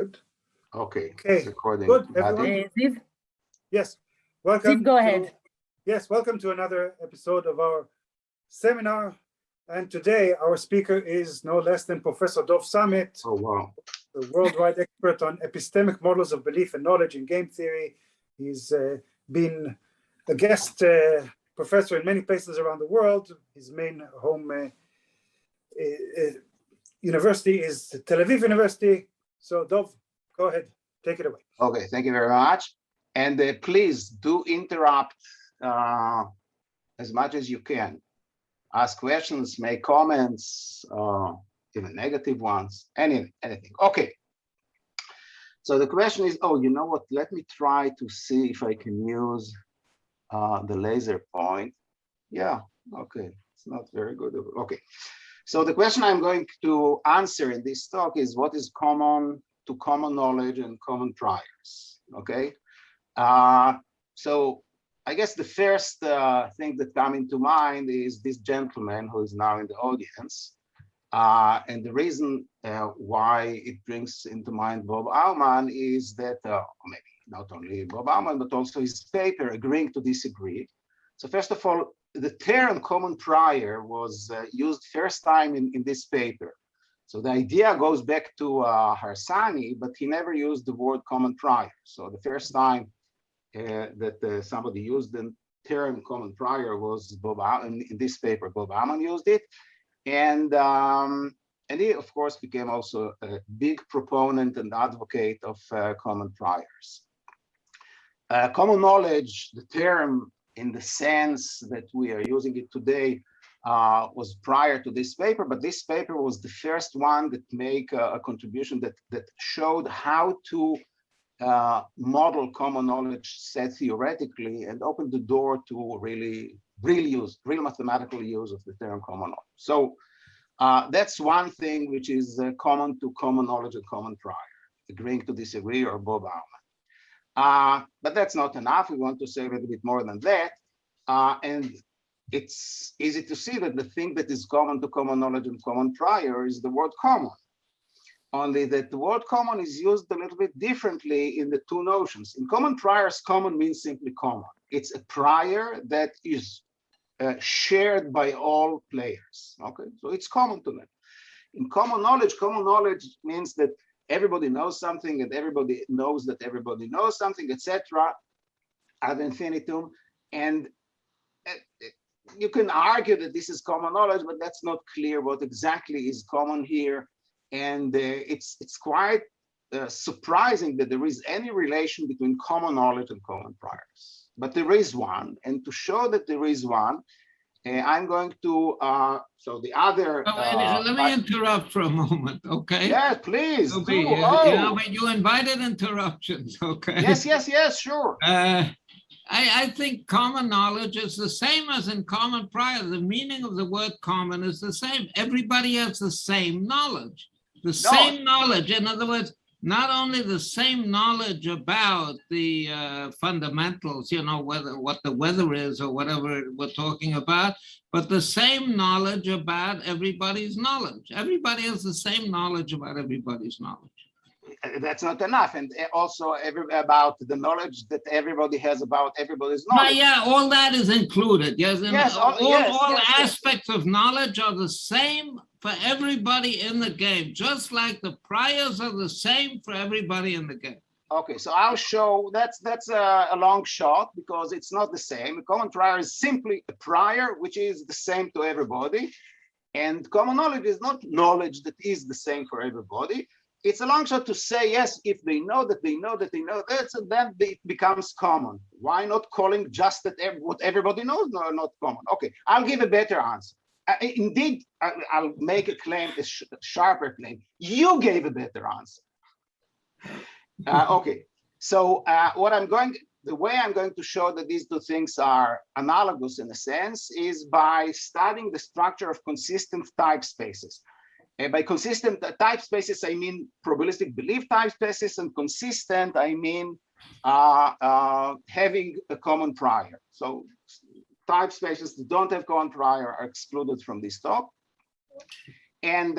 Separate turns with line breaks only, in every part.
Good.
Okay.
Okay.
It's recording.
Good, everyone.
Ziv,
Yes. Welcome.
Ziv, go ahead.
Yes, welcome to another episode of our seminar. And today our speaker is no less than Professor Dov Samet,
Oh, wow.
a worldwide expert on epistemic models of belief and knowledge in game theory. He's been a guest professor in many places around the world. His main home university is Tel Aviv University. So Dov, go ahead, take it away.
Okay, thank you very much. And please do interrupt as much as you can. Ask questions, make comments, even negative ones, anything. Okay. So the question is, oh, you know what? Let me try to see if I can use the laser point. Yeah, okay. It's not very good. Okay. So the question I'm going to answer in this talk is what is common to common knowledge and common priors, okay? So I guess the first thing that comes into mind is this gentleman who is now in the audience. And the reason why it brings into mind Bob Aumann is that, maybe not only Bob Aumann, but also his paper, Agreeing to Disagree. So first of all, the term common prior was used first time in this paper. So the idea goes back to Harsanyi, but he never used the word common prior. So the first time that somebody used the term common prior was Bob Aumann. In this paper, Bob Aumann used it. And he, of course, became also a big proponent and advocate of common priors. Common knowledge, the term in the sense that we are using it today, was prior to this paper, but this paper was the first one that made a contribution that showed how to model common knowledge set theoretically and opened the door to real mathematical use of the term common knowledge. So that's one thing which is common to common knowledge and common prior, Agreeing to Disagree or Bob Aumann. But that's not enough. We want to say a little bit more than that. And it's easy to see that the thing that is common to common knowledge and common prior is the word common. Only that the word common is used a little bit differently in the two notions. In common priors, common means simply common. It's a prior that is shared by all players. Okay, so it's common to them. In common knowledge means that everybody knows something and everybody knows that everybody knows something, etc. ad infinitum. And you can argue that this is common knowledge, but that's not clear what exactly is common here. And it's quite surprising that there is any relation between common knowledge and common priors. But there is one, and to show that there is one, I'm going to, so the other...
let me interrupt for a moment, okay?
Yeah, please.
You invited interruptions, okay?
Yes, sure.
I think common knowledge is the same as in common prior. The meaning of the word common is the same. Everybody has the same knowledge. Same knowledge. In other words, not only the same knowledge about the fundamentals, what the weather is or whatever we're talking about, but the same knowledge about everybody's knowledge. Everybody has the same knowledge about everybody's knowledge.
That's not enough, and also about the knowledge that everybody has about everybody's knowledge.
Yeah, all that is included. Yes, all aspects of knowledge are the same for everybody in the game, just like the priors are the same for everybody in the game.
Okay, so I'll show that's a long shot because it's not the same. A common prior is simply a prior which is the same to everybody, and common knowledge is not knowledge that is the same for everybody. It's a long shot to say, yes, if they know that they know that they know that, so then it becomes common. Why not calling just that what everybody knows not common? Okay, I'll give a better answer. Indeed, I'll make a claim, a sharper claim. You gave a better answer. Okay, so the way I'm going to show that these two things are analogous in a sense is by studying the structure of consistent type spaces. By consistent type spaces, I mean probabilistic belief type spaces, and consistent, I mean having a common prior. So type spaces that don't have common prior are excluded from this talk. And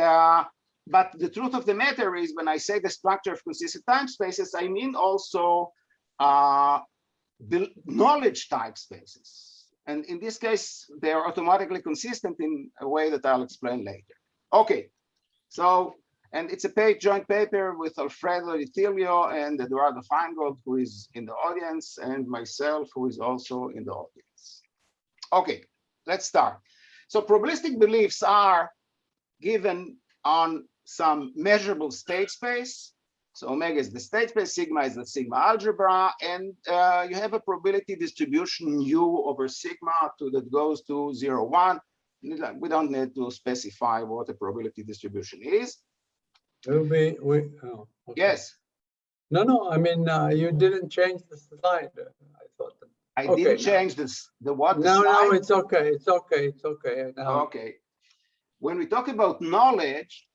but the truth of the matter is, when I say the structure of consistent time spaces, I mean also the knowledge type spaces. And in this case, they are automatically consistent in a way that I'll explain later. Okay, so, and it's a joint paper with Alfredo Di Tilio and Eduardo Feingold, who is in the audience, and myself, who is also in the audience. Okay, let's start. So probabilistic beliefs are given on some measurable state space. So omega is the state space, sigma is the sigma algebra, and you have a probability distribution u over sigma that goes to 0, 1. We don't need to specify what a probability distribution is.
Will be, oh, okay.
Yes.
No, I mean, you didn't change the slide. I thought.
I
Okay,
didn't change this. The what? The
No,
slide?
it's okay. It's okay. It's okay. Now,
Okay. When we talk about knowledge,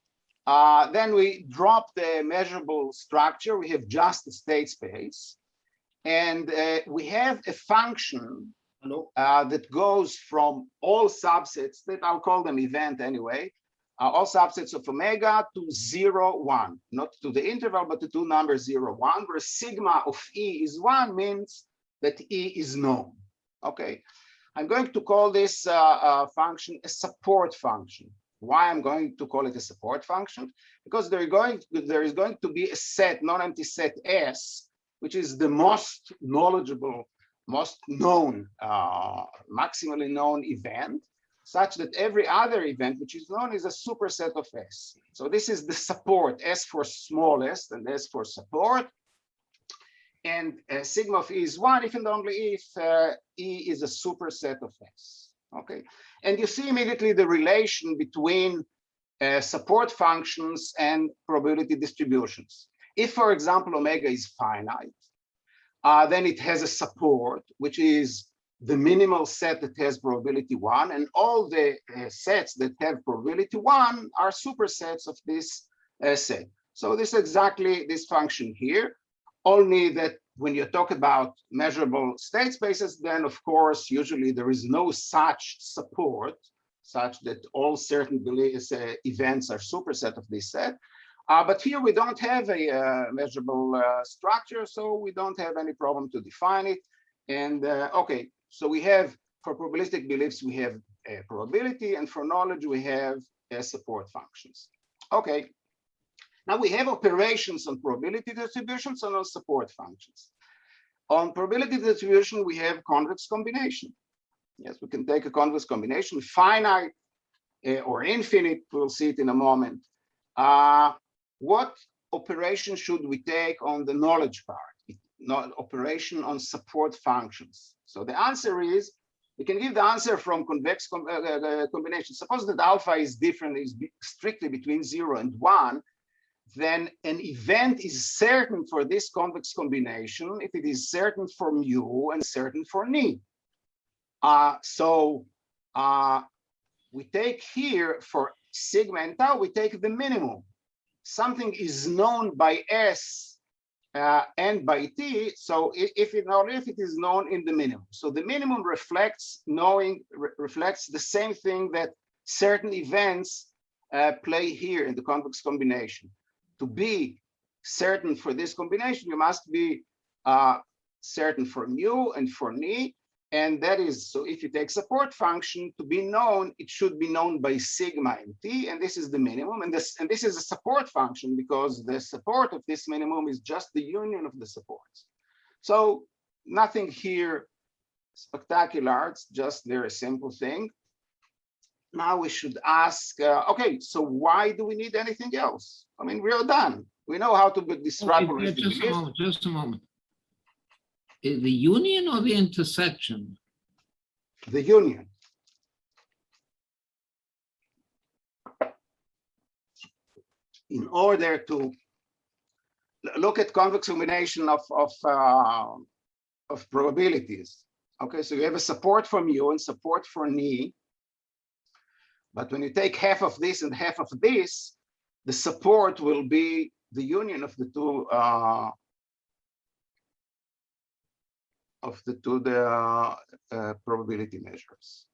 then we drop the measurable structure. We have just the state space. And we have a function that goes from all subsets that I'll call them event anyway, all subsets of omega to 0, 1, not to the interval, but to two numbers 0, 1, where sigma of E is 1 means that E is known. Okay. I'm going to call this function a support function. Why I'm going to call it a support function? Because there is going to be a set, non-empty set S, which is the most knowledgeable, most known, maximally known event, such that every other event which is known is a superset of S. So this is the support, S for smallest and S for support. And sigma of E is 1 if and only if E is a superset of S. Okay, and you see immediately the relation between support functions and probability distributions. If, for example, omega is finite, then it has a support, which is the minimal set that has probability 1, and all the sets that have probability 1 are supersets of this set. So this is exactly this function here, only that when you talk about measurable state spaces, then of course, usually there is no such support, such that all certain events are superset of this set. But here we don't have a measurable structure, so we don't have any problem to define it. And okay, so we have, for probabilistic beliefs, we have a probability, and for knowledge, we have support functions. Okay. Now we have operations on probability distributions and on support functions. On probability distribution, we have convex combination. Yes, we can take a convex combination, finite or infinite, we'll see it in a moment. What operation should we take on the knowledge part? Not operation on support functions. So the answer is, we can give the answer from convex combination. Suppose that alpha is different, is strictly between 0 and 1, then an event is certain for this convex combination if it is certain for mu and certain for ni. We take here for sigma and tau, we take the minimum. Something is known by S and by T, so if it is known in the minimum. So the minimum reflects reflects the same thing that certain events play here in the convex combination. To be certain for this combination, you must be certain for mu and for ni. And that is, so if you take support function to be known, it should be known by sigma and t, and this is the minimum. And this is a support function because the support of this minimum is just the union of the supports. So nothing here spectacular, it's just very simple thing. Now we should ask, okay, so why do we need anything else? I mean, we're done. We know how to describe.
Okay, just a moment. Is the union or the intersection?
The union. In order to look at convex combination of probabilities. Okay, so you have a support for mu and support for ni. But when you take half of this and half of this, the support will be the union of the two probability measures.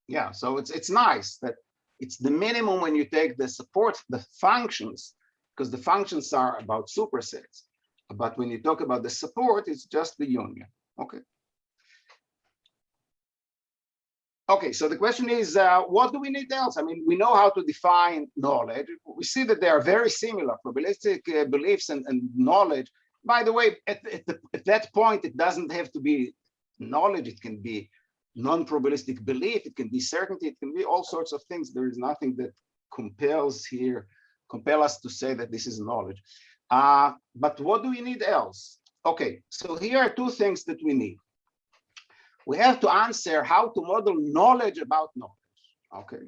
Yeah, so it's nice that It's the minimum when you take the support, the functions, because the functions are about supersets. But when you talk about the support, it's just the union. Okay. Okay, so the question is, what do we need else? I mean, we know how to define knowledge. We see that they are very similar, probabilistic beliefs and knowledge. By the way, at that point, it doesn't have to be knowledge. It can be non-probabilistic belief. It can be certainty. It can be all sorts of things. There is nothing that compel us to say that this is knowledge. But what do we need else? Okay, so here are two things that we need. We have to answer how to model knowledge about knowledge, okay?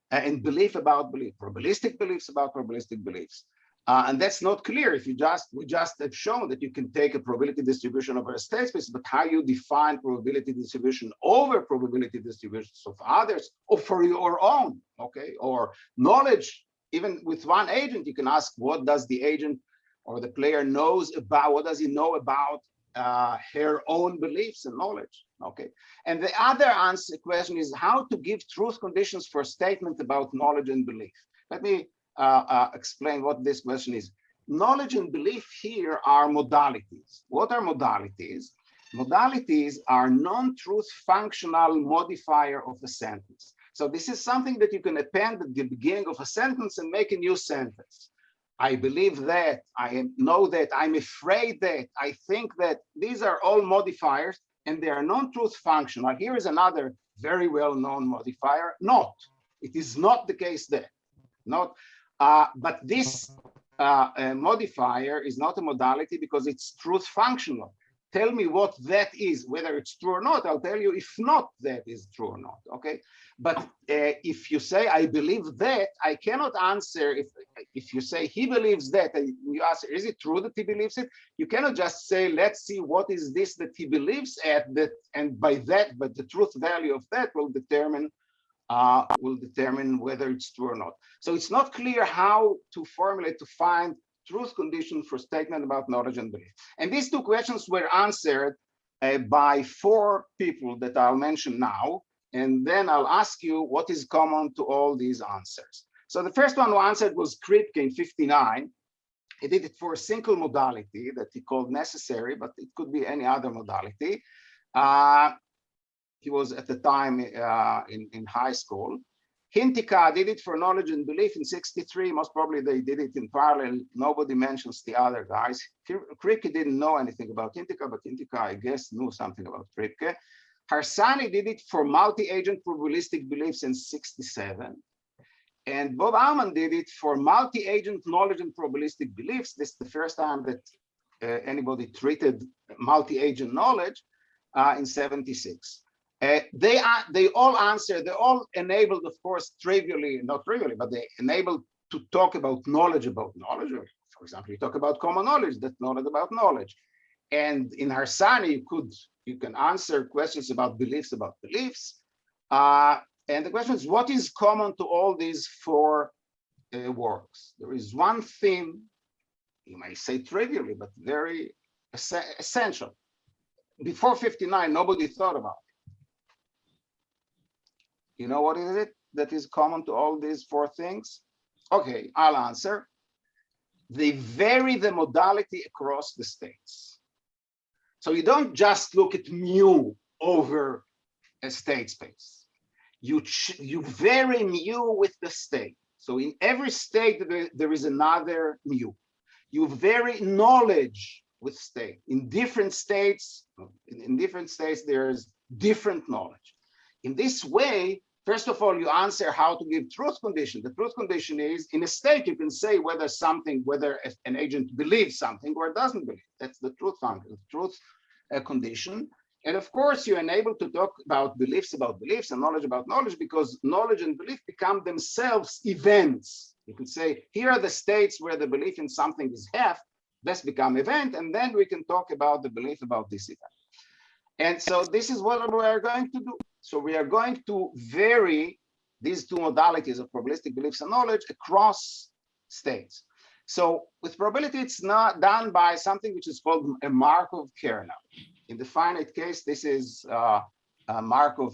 And belief about belief, probabilistic beliefs about probabilistic beliefs. And that's not clear if we just have shown that you can take a probability distribution over a state space, but how you define probability distribution over probability distributions of others or for your own, okay? Or knowledge, even with one agent, you can ask, what does the agent or the player knows about, what does he know about her own beliefs and knowledge, okay? And the other question is how to give truth conditions for a statement about knowledge and belief. Let me explain what this question is. Knowledge and belief here are modalities. What are modalities? Modalities are non-truth functional modifier of a sentence. So this is something that you can append at the beginning of a sentence and make a new sentence. I believe that, I know that, I'm afraid that, I think that. These are all modifiers and they are non-truth functional. Here is another very well-known modifier, not. It is not the case there, not. But this modifier is not a modality because it's truth functional. Tell me what that is, whether it's true or not. I'll tell you if not that is true or not, okay? But if you say, I believe that, I cannot answer. If you say he believes that, and you ask, is it true that he believes it? You cannot just say, let's see what is this that he believes at that, and by that, but the truth value of that will determine whether it's true or not. So it's not clear how to formulate, to find truth condition for statement about knowledge and belief. And these two questions were answered by 4 people that I'll mention now. And then I'll ask you what is common to all these answers. So the first one who answered was Kripke in 59. He did it for a single modality that he called necessary, but it could be any other modality. He was at the time in high school. Hintika did it for knowledge and belief in 63. Most probably they did it in parallel. Nobody mentions the other guys. Kripke didn't know anything about Hintika, but Hintika, I guess, knew something about Kripke. Harsanyi did it for multi-agent probabilistic beliefs in 67. And Bob Aumann did it for multi-agent knowledge and probabilistic beliefs. This is the first time that anybody treated multi-agent knowledge in 76. They all answer, they're all enabled, of course, trivially, not trivially, but they enabled to talk about knowledge about knowledge. Or, for example, you talk about common knowledge, that's knowledge about knowledge. And in Harsanyi, you can answer questions about beliefs. And the question is, what is common to all these 4 works? There is one theme, you may say trivially, but very essential. Before 59, nobody thought about it. You know what is it that is common to all these 4 things? Okay, I'll answer. They vary the modality across the states. So you don't just look at mu over a state space. You vary mu with the state. So in every state, there is another mu. You vary knowledge with state. In different states, there's different knowledge. In this way, first of all, you answer how to give truth condition. The truth condition is, in a state, you can say whether an agent believes something or doesn't believe. That's the truth function, the truth condition. And of course, you're enabled to talk about beliefs and knowledge about knowledge, because knowledge and belief become themselves events. You could say, here are the states where the belief in something is half, that's become event, and then we can talk about the belief about this event. And so this is what we are going to do. So we are going to vary these 2 modalities of probabilistic beliefs and knowledge across states. So with probability, it's not done by something which is called a Markov kernel. In the finite case, this is a Markov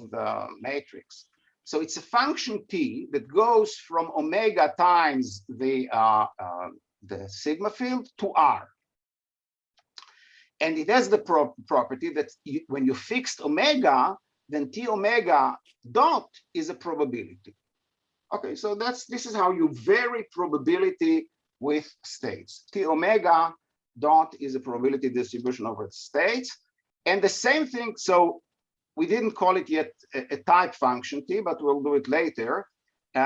matrix. So it's a function t that goes from omega times the sigma field to r. And it has the property that when you fixed omega, then t omega dot is a probability. Okay, so this is how you vary probability with states. T omega dot is a probability distribution over the states. And the same thing, so we didn't call it yet a type function t, but we'll do it later.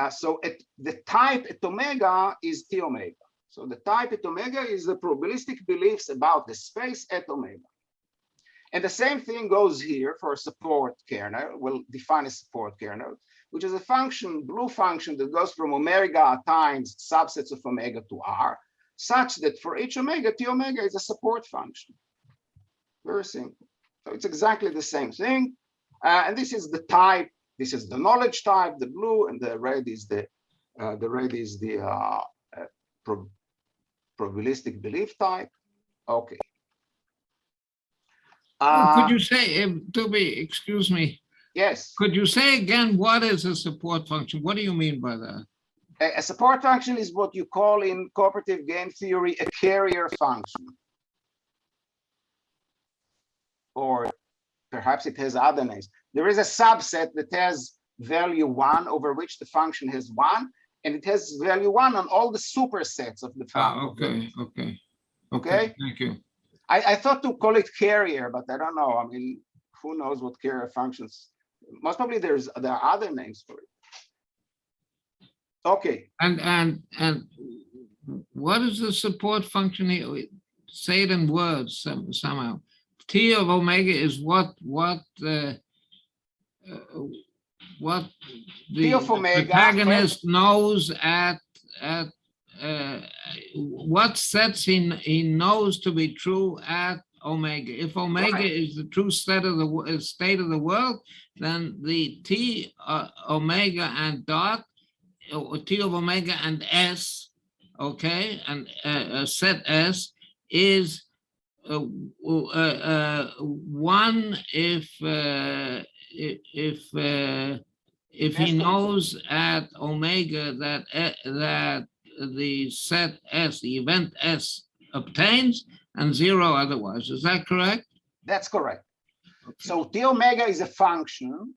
So the type at omega is t omega. So the type at omega is the probabilistic beliefs about the space at omega. And the same thing goes here for a support kernel. We'll define a support kernel, which is a function, blue function that goes from omega times subsets of omega to r, such that for each omega, t omega is a support function. Very simple. So it's exactly the same thing. And this is the type, this is the knowledge type, the blue, and the red is the probabilistic belief type. Okay.
Could you say, Toby, excuse me,
Yes.
could you say again, what is a support function? What do you mean by that?
A support function is what you call in cooperative game theory a carrier function. Or perhaps it has other names. There is a subset that has value 1 over which the function has 1, and it has value 1 on all the supersets of the function.
Okay. Thank you.
I thought to call it carrier, but I don't know. I mean, who knows what carrier functions? Most probably there are other names for it. Okay.
And what is the support function here? Say it in words somehow. T of omega is what the protagonist knows at what sets he knows to be true at omega. If omega is the true state of the world, then the t omega and dot, or t of omega and s, okay, and set s is one if he knows at omega that the set S, the event S obtains, and 0 otherwise. Is that correct?
That's correct.
Okay.
So t omega is a function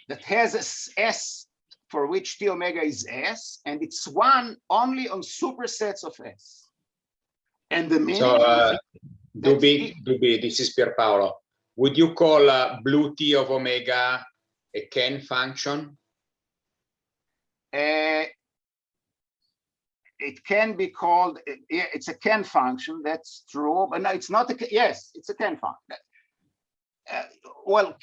that has a S for which t omega is S, and it's 1 only on supersets of S. And the meaning
Dubi, this is Pierpaolo. Would you call blue t of omega a Ken function?
It can be called, it's a Ken function, that's true, but no, it's not yes, it's a Ken function. Well,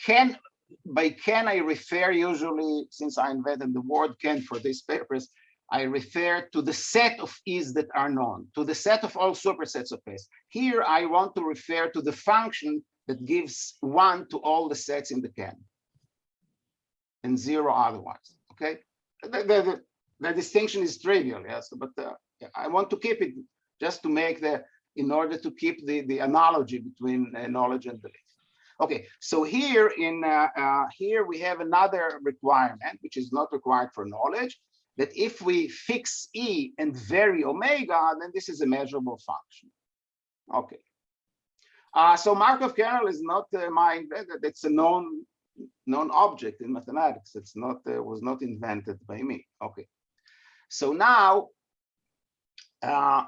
by Ken, I refer usually, since I invented the word Ken for this purpose, I refer to the set of E's that are known, to the set of all supersets of S. Here, I want to refer to the function that gives 1 to all the sets in the Ken, and 0 otherwise, okay? The distinction is trivial, yes, but I want to keep it just to make in order to keep the analogy between knowledge and belief. Okay, so here here we have another requirement, which is not required for knowledge, that if we fix E and vary omega, then this is a measurable function. Okay. So Markov kernel is not my invented, it's a known object in mathematics. It's not was not invented by me. Okay. So now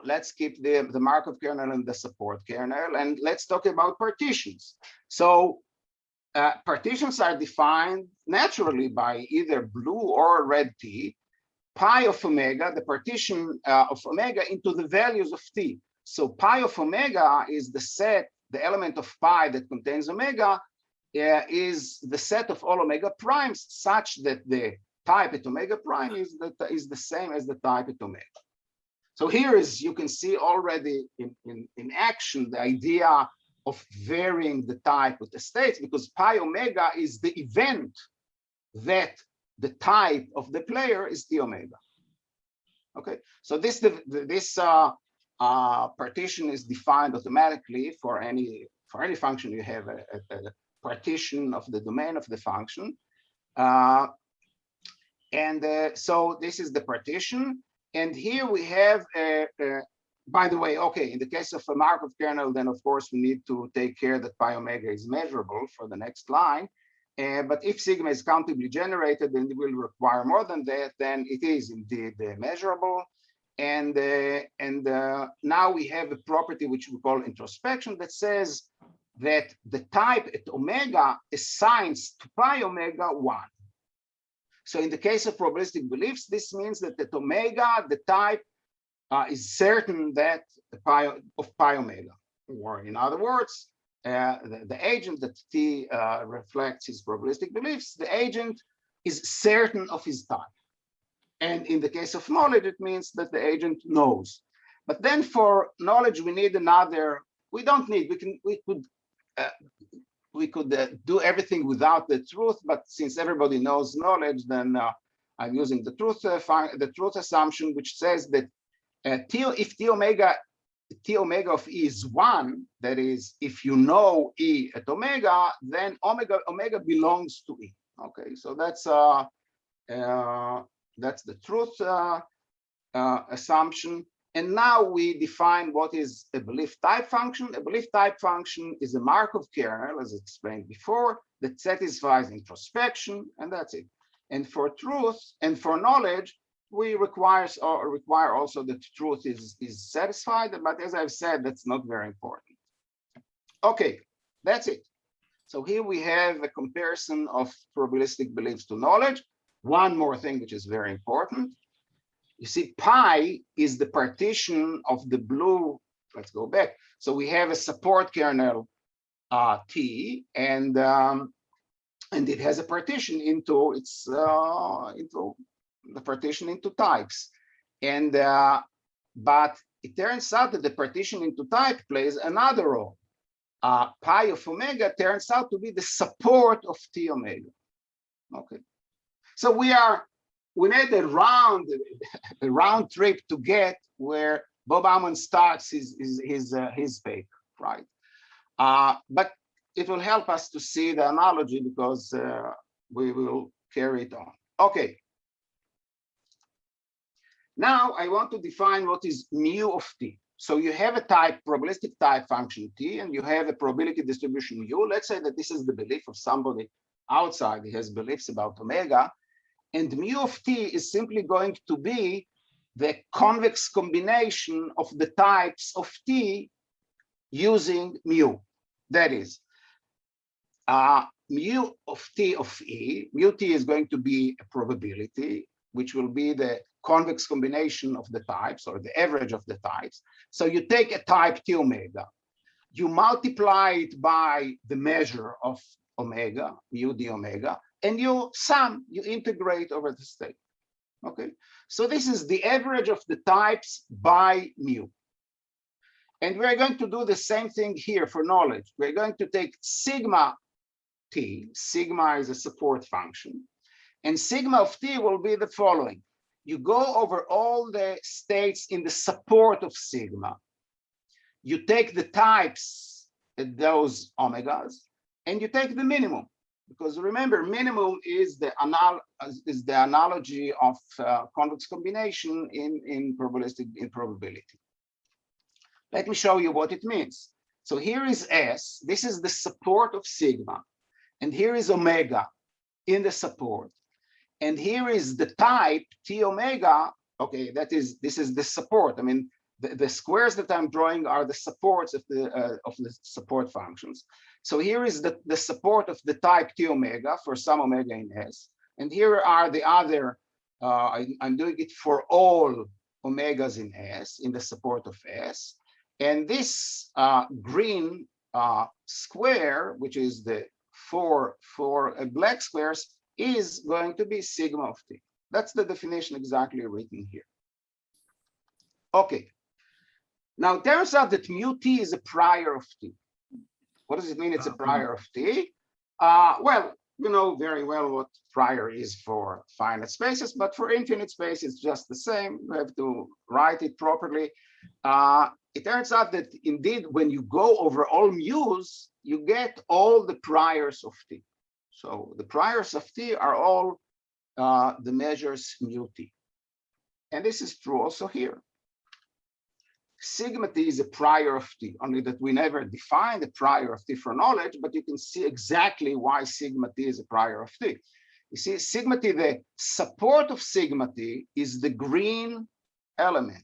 let's keep the Markov kernel and the support kernel, and let's talk about partitions. So partitions are defined naturally by either blue or red t, pi of omega, the partition of omega into the values of t. So pi of omega is the set, the element of pi that contains omega is the set of all omega primes such that the type at omega prime is the same as the type at omega. So here is, you can see already in action the idea of varying the type with the states, because pi omega is the event that the type of the player is t omega. Okay, so this partition is defined automatically for any function. You have a partition of the domain of the function, And so this is the partition. And here we have, by the way, okay, in the case of a Markov kernel, then of course we need to take care that pi omega is measurable for the next line. But if sigma is countably generated and it will require more than that, then it is indeed measurable. And now we have a property which we call introspection that says that the type at omega assigns to pi omega 1. So in the case of probabilistic beliefs, this means that at omega, the type is certain that the pi omega, or in other words, the agent that T reflects his probabilistic beliefs, the agent is certain of his type. And in the case of knowledge, it means that the agent knows. But then for knowledge, we need another, we don't need, we could do everything without the truth, but since everybody knows knowledge, then I'm using the truth assumption, which says that if T omega of E is 1, that is, if you know E at omega, then omega belongs to E. Okay, so that's the truth assumption. And now we define what is a belief type function. A belief type function is a Markov kernel, as explained before, that satisfies introspection, and that's it. And for truth and for knowledge, we require also that truth is satisfied, but as I've said, that's not very important. Okay, that's it. So here we have a comparison of probabilistic beliefs to knowledge. One more thing which is very important. You see, pi is the partition of the blue. Let's go back. So we have a support kernel T, and it has a partition into its into the partition into types. And but it turns out that the partition into type plays another role. Pi of omega turns out to be the support of T omega. Okay, so we made a round trip to get where Bob Aumann starts his paper, right? But it will help us to see the analogy because we will carry it on. Okay. Now I want to define what is mu of T. So you have a type, probabilistic type function T, and you have a probability distribution mu. Let's say that this is the belief of somebody outside. He has beliefs about omega. And mu of T is simply going to be the convex combination of the types of T using mu. That is, mu of T of E, mu T is going to be a probability, which will be the convex combination of the types or the average of the types. So you take a type T omega, you multiply it by the measure of omega, mu d omega, and you sum, you integrate over the state. Okay, so this is the average of the types by mu. And we're going to do the same thing here for knowledge. We're going to take sigma T, sigma is a support function, and sigma of T will be the following. You go over all the states in the support of sigma. You take the types at those omegas, and you take the minimum. Because remember, minimum is the analogy of convex combination in probability. Let me show you what it means. So here is S. This is the support of sigma, and here is omega in the support, and here is the type T omega. Okay, this is the support. I mean, the squares that I'm drawing are the supports of the support functions. So here is the support of the type T omega for some omega in S. And here are the other, I'm doing it for all omegas in S, in the support of S. And this green square, which is the four black squares, is going to be sigma of T. That's the definition exactly written here. Okay. Now, it turns out that mu T is a prior of T. What does it mean it's a prior of T? Well, you know very well what prior is for finite spaces, but for infinite space, it's just the same. You have to write it properly. It turns out that indeed, when you go over all mu's, you get all the priors of T. So the priors of T are all the measures mu t. And this is true also here. Sigma t is a prior of t, only that we never define the prior of t for knowledge, but you can see exactly why sigma t is a prior of t. You see, sigma t, the support of sigma t is the green element.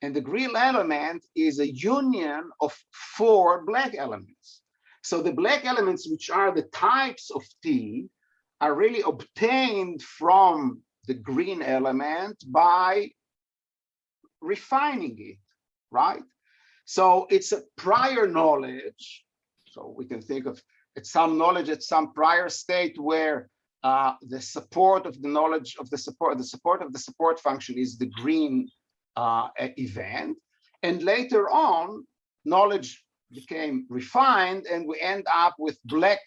And the green element is a union of 4 black elements. So the black elements, which are the types of t, are really obtained from the green element by refining it, right? So it's a prior knowledge. So we can think of it's some knowledge at some prior state where the support of the knowledge of the support of the support function is the green event. And later on, knowledge became refined, and we end up with black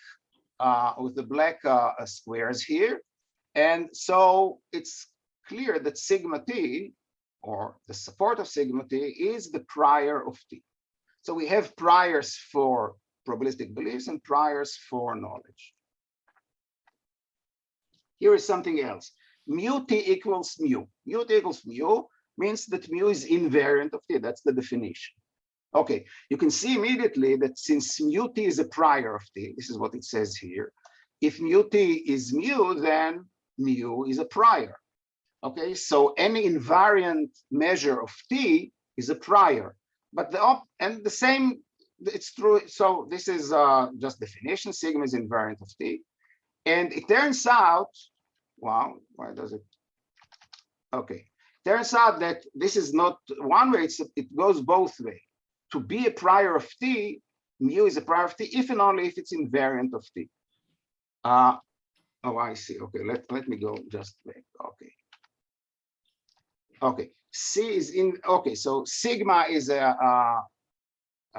the black squares here. And so it's clear that sigma t, or the support of sigma t, is the prior of t. So we have priors for probabilistic beliefs and priors for knowledge. Here is something else. Mu t equals mu. Mu t equals mu means that mu is invariant of t. That's the definition. Okay, you can see immediately that since mu t is a prior of t, this is what it says here. If mu t is mu, then mu is a prior. Okay, so any invariant measure of t is a prior. But the same, it's true. So this is just definition. Sigma is invariant of t. And it turns out, wow, why does it? Okay, turns out that this is not one way, it goes both ways. To be a prior of t, mu is a prior of t if and only if it's invariant of t. Oh, I see. Okay, let me go just back. Okay. Okay, C is in, okay, so sigma is a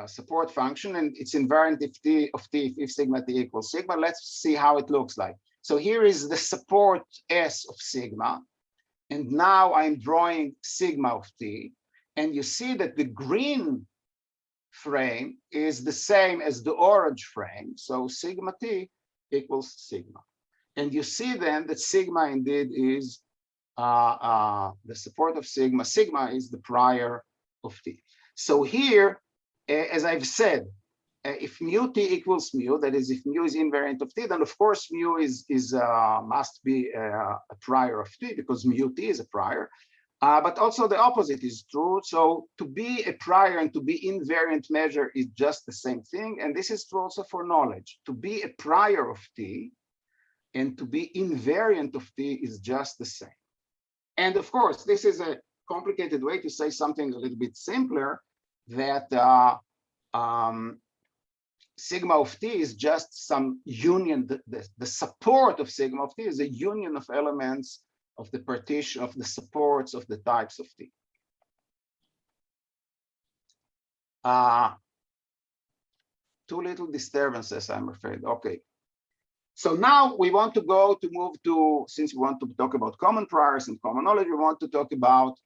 support function, and it's invariant if sigma t equals sigma. Let's see how it looks like. So here is the support S of sigma, and now I'm drawing sigma of t, and you see that the green frame is the same as the orange frame, so sigma t equals sigma. And you see then that sigma indeed is the support of sigma. Sigma is the prior of t. So here, as I've said, if mu t equals mu, that is, if mu is invariant of t, then of course mu must be a prior of t, because mu t is a prior. But also the opposite is true. So to be a prior and to be invariant measure is just the same thing. And this is true also for knowledge. To be a prior of t and to be invariant of t is just the same. And of course, this is a complicated way to say something a little bit simpler, that sigma of t is just some union. The support of sigma of t is a union of elements of the partition of the supports of the types of t. Two little disturbances, I'm afraid. Okay. So now we want to move to, since we want to talk about common priors and common knowledge, we want to talk about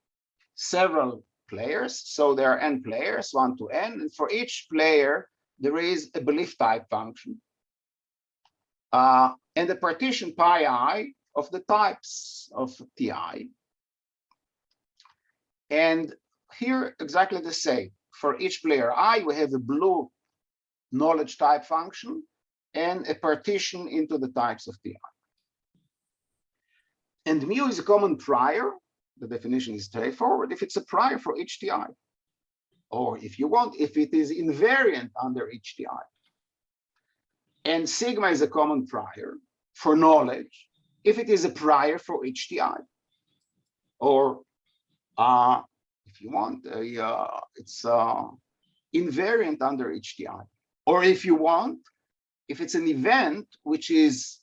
several players. So there are n players, 1 to n, and for each player, there is a belief type function. And a partition pi I of the types of ti. And here, exactly the same. For each player I, we have a blue knowledge type function and a partition into the types of ti. And mu is a common prior. The definition is straightforward. If it's a prior for each ti, or if you want, if it is invariant under each ti. And sigma is a common prior for knowledge if it is a prior for each ti. Or if you want, it's invariant under each ti. Or if you want, if it's an event which is,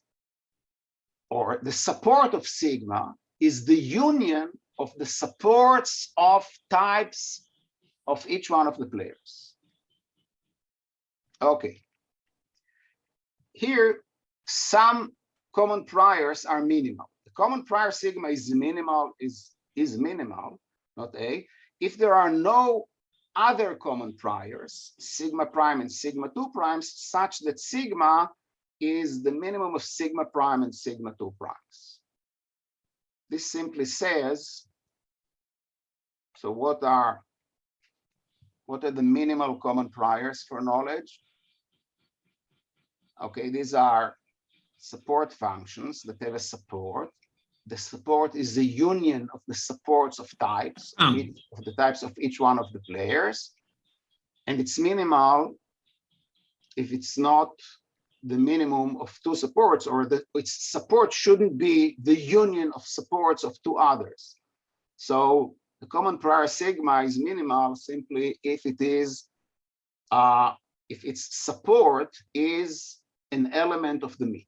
or the support of sigma is the union of the supports of types of each one of the players. Okay. Here, some common priors are minimal. The common prior sigma is minimal, is minimal, not A, if there are no other common priors, sigma prime and sigma 2 primes, such that sigma is the minimum of sigma prime and sigma 2 primes. this simply says, so what are the minimal common priors for knowledge? Okay, these are support functions that have a support. The support is the union of the supports of types, of the types of each one of the players. And it's minimal if it's not the minimum of two supports, or its support shouldn't be the union of supports of two others. So the common prior sigma is minimal simply if it is, if its support is an element of the meet.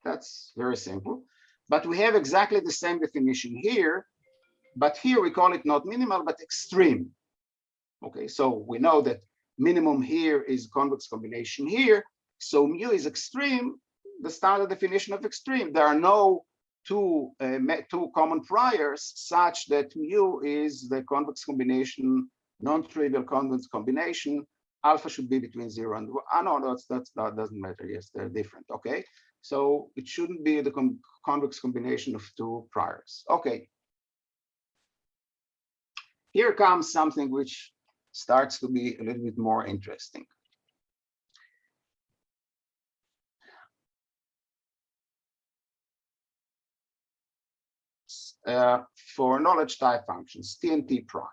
That's very simple. But we have exactly the same definition here, but here we call it not minimal, but extreme. Okay, so we know that minimum here is convex combination here. So mu is extreme, the standard definition of extreme. There are no two common priors such that mu is the convex combination, non-trivial convex combination. Alpha should be between 0 and 1. No, that doesn't matter. Yes, they're different. Okay, so it shouldn't be the convex combination of two priors. Okay. Here comes something which starts to be a little bit more interesting. For knowledge type functions, T and T prime.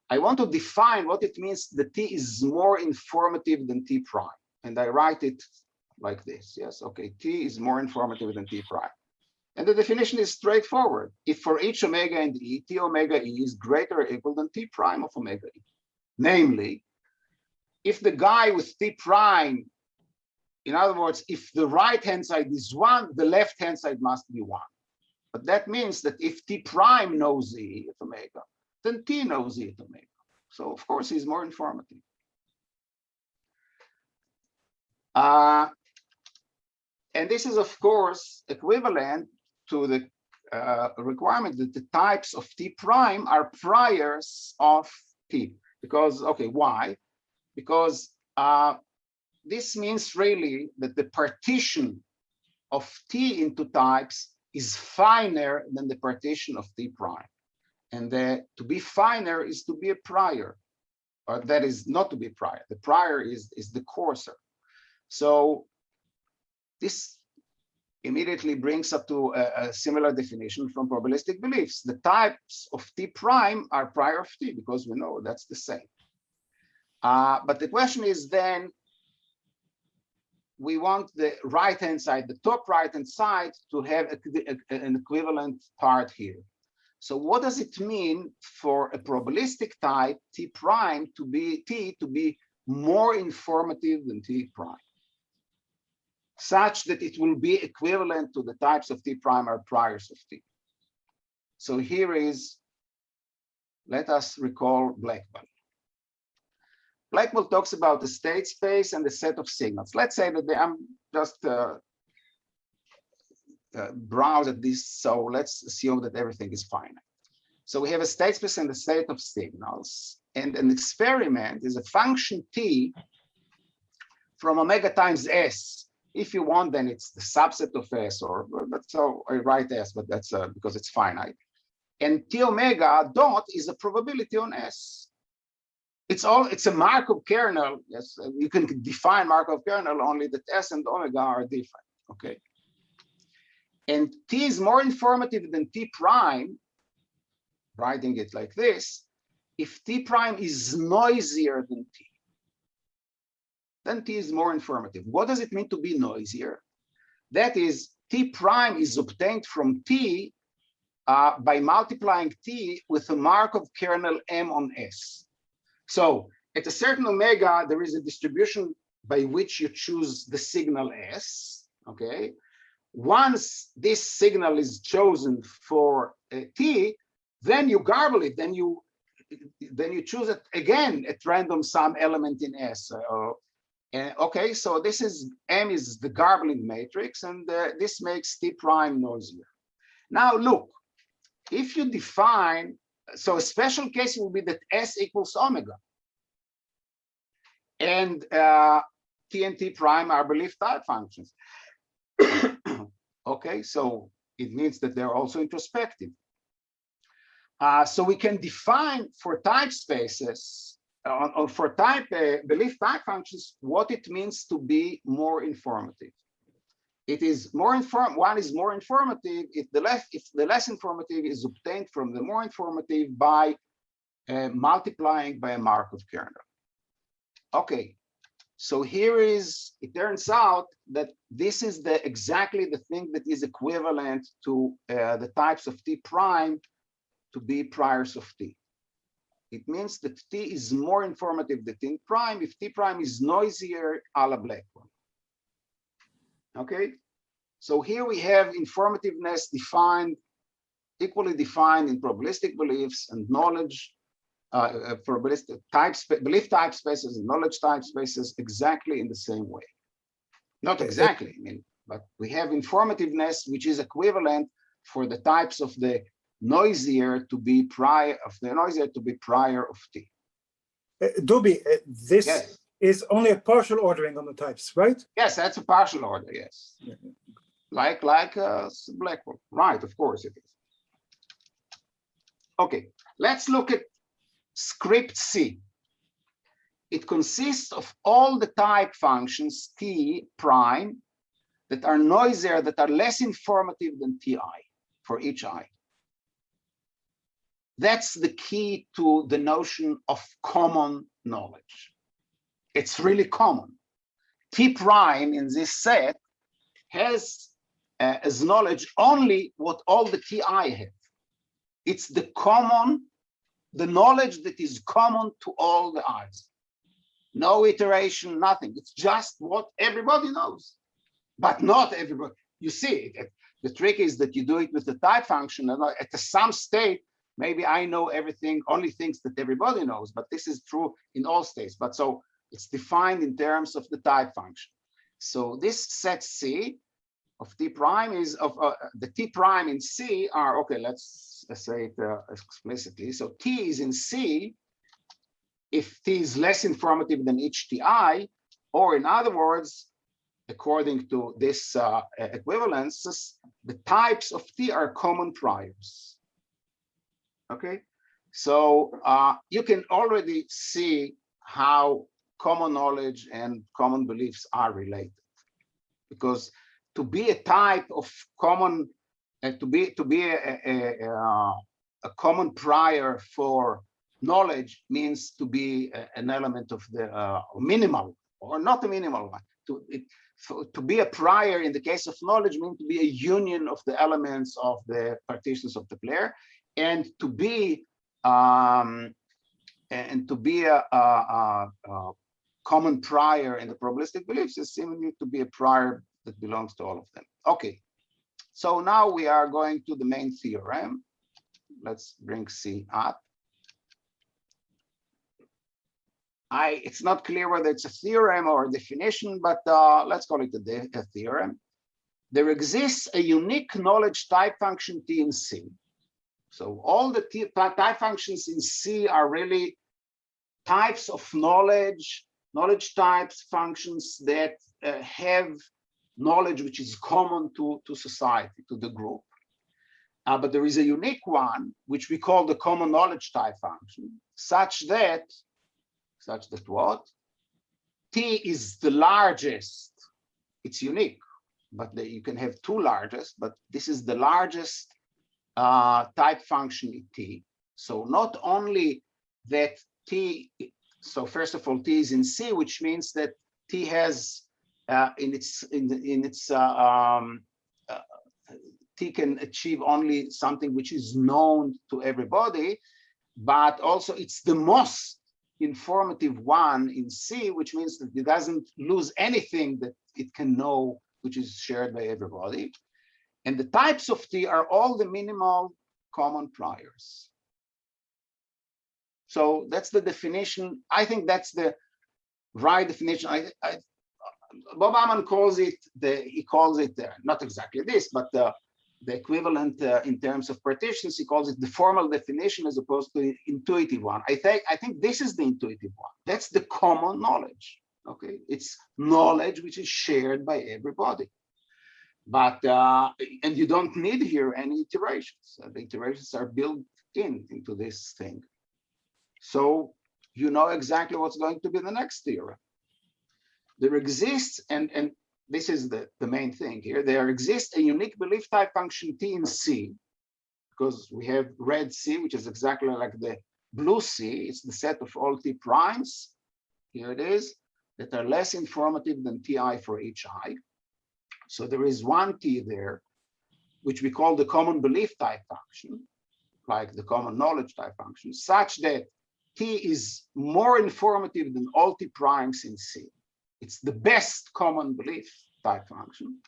I want to define what it means that T is more informative than T prime. And I write it like this. Yes, okay, T is more informative than T prime. And the definition is straightforward. If for each omega and E, T omega E is greater or equal than T prime of omega E. Namely, if the guy with T prime, in other words, if the right-hand side is 1, the left-hand side must be 1. But that means that if T prime knows E at omega, then T knows E at omega. So of course, he's more informative. And this is, of course, equivalent to the requirement that the types of T prime are priors of T. Because, okay, why? Because this means really that the partition of T into types is finer than the partition of T prime. And to be finer is to be a prior, or that is not to be prior. The prior is the coarser. So this immediately brings up to a similar definition from probabilistic beliefs. The types of T prime are prior of T because we know that's the same. But the question is then, we want the right-hand side, the top right-hand side, to have an equivalent part here. So what does it mean for a probabilistic type T prime to be more informative than T prime, such that it will be equivalent to the types of T prime are priors of T? So here is, let us recall Blackwell. Blackwell talks about the state space and the set of signals. Let's say that I'm just browse at this, so let's assume that everything is finite. So we have a state space and a state of signals, and an experiment is a function T from omega times S. If you want, then it's the subset of S, or that's so I write S, but that's because it's finite. And T omega dot is a probability on S. It's a Markov kernel. Yes, you can define Markov kernel, only that S and omega are different. Okay. And T is more informative than T prime, writing it like this. If T prime is noisier than T, then T is more informative. What does it mean to be noisier? That is, T prime is obtained from T by multiplying T with a Markov kernel M on S. So at a certain omega, there is a distribution by which you choose the signal S, okay? Once this signal is chosen for T, then you garble it, then you choose it again at random some element in S. Okay, so this is, M is the garbling matrix, and this makes T prime noisier. Now look, if you define, so a special case will be that S equals omega. And T and T prime are belief type functions. Okay, so It means that they're also introspective. So we can define for type spaces, or for type belief type functions, what it means to be more informative. It is more one is more informative if the less informative is obtained from the more informative by multiplying by a Markov kernel. Okay, so here is, it turns out that this is exactly the thing that is equivalent to the types of T prime to be priors of T. It means that T is more informative than T prime if T prime is noisier, a la Blackwell. Okay, so here we have informativeness defined, equally defined in probabilistic beliefs and knowledge, probabilistic belief type spaces and knowledge type spaces exactly in the same way. Not exactly, I mean, but we have informativeness, which is equivalent for the types of the noisier to be prior of T.
Dobi, this
Yes.
is only a partial ordering on the types, right?
Yes, that's a partial order. Yes, like Blackwell, right? Of course it is. Okay, let's look at script C. It consists of all the type functions T prime that are noisier, that are less informative than Ti for each I. That's the key to the notion of common knowledge. It's really common. T prime in this set has as knowledge only what all the Ti have. It's the knowledge that is common to all the I's. No iteration, nothing. It's just what everybody knows, but not everybody. You see, the trick is that you do it with the type function, and at some state, maybe I know everything, only things that everybody knows, but this is true in all states. But so it's defined in terms of the type function. So this set C of T prime is of the T prime in C are, okay, let's say it explicitly. So T is in C if T is less informative than each Ti, or in other words, according to this equivalences, the types of T are common priors. Okay, so you can already see how common knowledge and common beliefs are related, because to be a type of common, to be a common prior for knowledge means to be an element of the minimal, or not a minimal one. To be a prior in the case of knowledge means to be a union of the elements of the partitions of the player, and to be a common prior in the probabilistic beliefs is similarly to be a prior that belongs to all of them. Okay, so now we are going to the main theorem. Let's bring C up. It's not clear whether it's a theorem or a definition, but let's call it a theorem. There exists a unique knowledge type function T in C. So all the type functions in C are really types of knowledge types functions that have knowledge which is common to society, to the group. But there is a unique one, which we call the common knowledge type function, such that what? T is the largest. It's unique, but you can have two largest, but this is the largest type function in T. So not only that T, so first of all, T is in C, which means that T has T can achieve only something which is known to everybody, but also it's the most informative one in C, which means that it doesn't lose anything that it can know, which is shared by everybody. And the types of T are all the minimal common priors. So that's the definition. I think that's the right definition. Bob Ammann calls it, he calls it not exactly this, but the equivalent in terms of partitions, he calls it the formal definition as opposed to the intuitive one. I think this is the intuitive one. That's the common knowledge. Okay, it's knowledge which is shared by everybody. But and you don't need here any iterations. The iterations are built into this thing. So you know exactly what's going to be the next theorem. There exists, and this is the main thing here, there exists a unique belief type function T in C, because we have red C, which is exactly like the blue C. It's the set of all T primes, here it is, that are less informative than Ti for each I. So there is one T there, which we call the common belief type function, like the common knowledge type function, such that T is more informative than all T primes in C. It's the best common belief type function.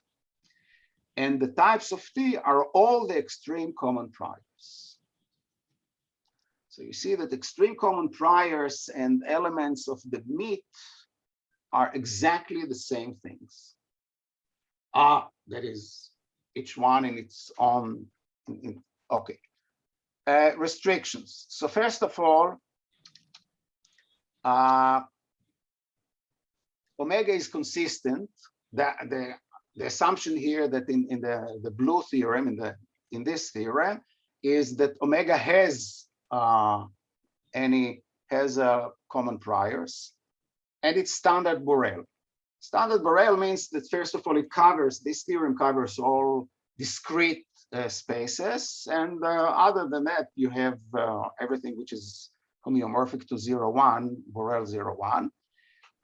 And the types of T are all the extreme common priors. So you see that extreme common priors and elements of the meat are exactly the same things. That is each one in its own, okay. Restrictions. So first of all, omega is consistent. The assumption here that in the blue theorem, in this theorem, is that omega has common priors, and it's standard Borel. Standard Borel means that first of all, this theorem covers all discrete spaces, and other than that, you have everything which is homeomorphic to 0, 1, Borel 0,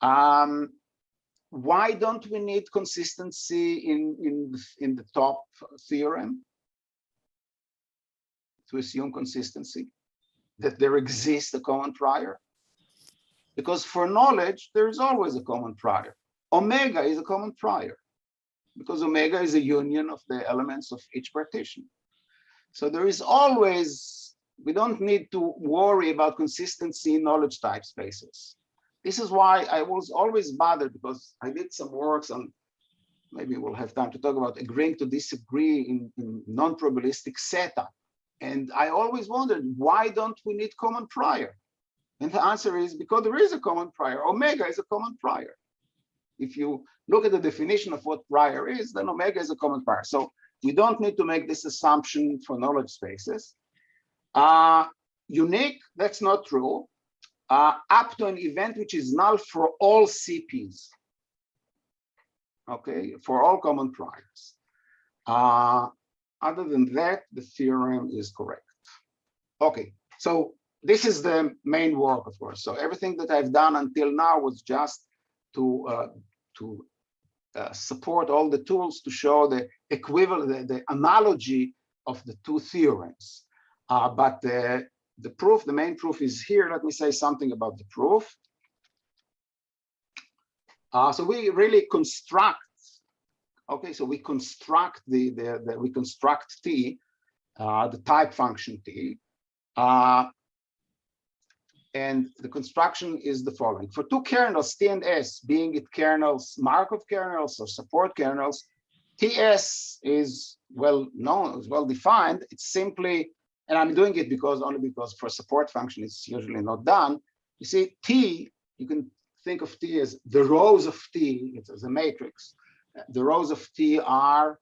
1. Why don't we need consistency in the top theorem to assume consistency, that there exists a common prior? Because for knowledge, there is always a common prior. Omega is a common prior, because omega is a union of the elements of each partition. So there is always, we don't need to worry about consistency in knowledge type spaces. This is why I was always bothered, because I did some works on, maybe we'll have time to talk about agreeing to disagree in non-probabilistic setup. And I always wondered, why don't we need common prior? And the answer is because there is a common prior. Omega is a common prior. If you look at the definition of what prior is, then omega is a common prior. So we don't need to make this assumption for knowledge spaces. Unique, that's not true. Up to an event which is null for all CPs. Okay, for all common priors. Other than that, the theorem is correct. Okay, so this is the main work, of course. So everything that I've done until now was just to support all the tools to show the equivalent, the analogy of the two theorems. But the proof, the main proof is here. Let me say something about the proof. So we really construct, okay, so we construct we construct T, the type function T. And the construction is the following. For two kernels, T and S, being it kernels, Markov kernels or support kernels, TS is well known, is well defined. It's simply, and I'm doing it only because for support function, it's usually not done. You see, T, you can think of T as the rows of T, it's as a matrix. The rows of T are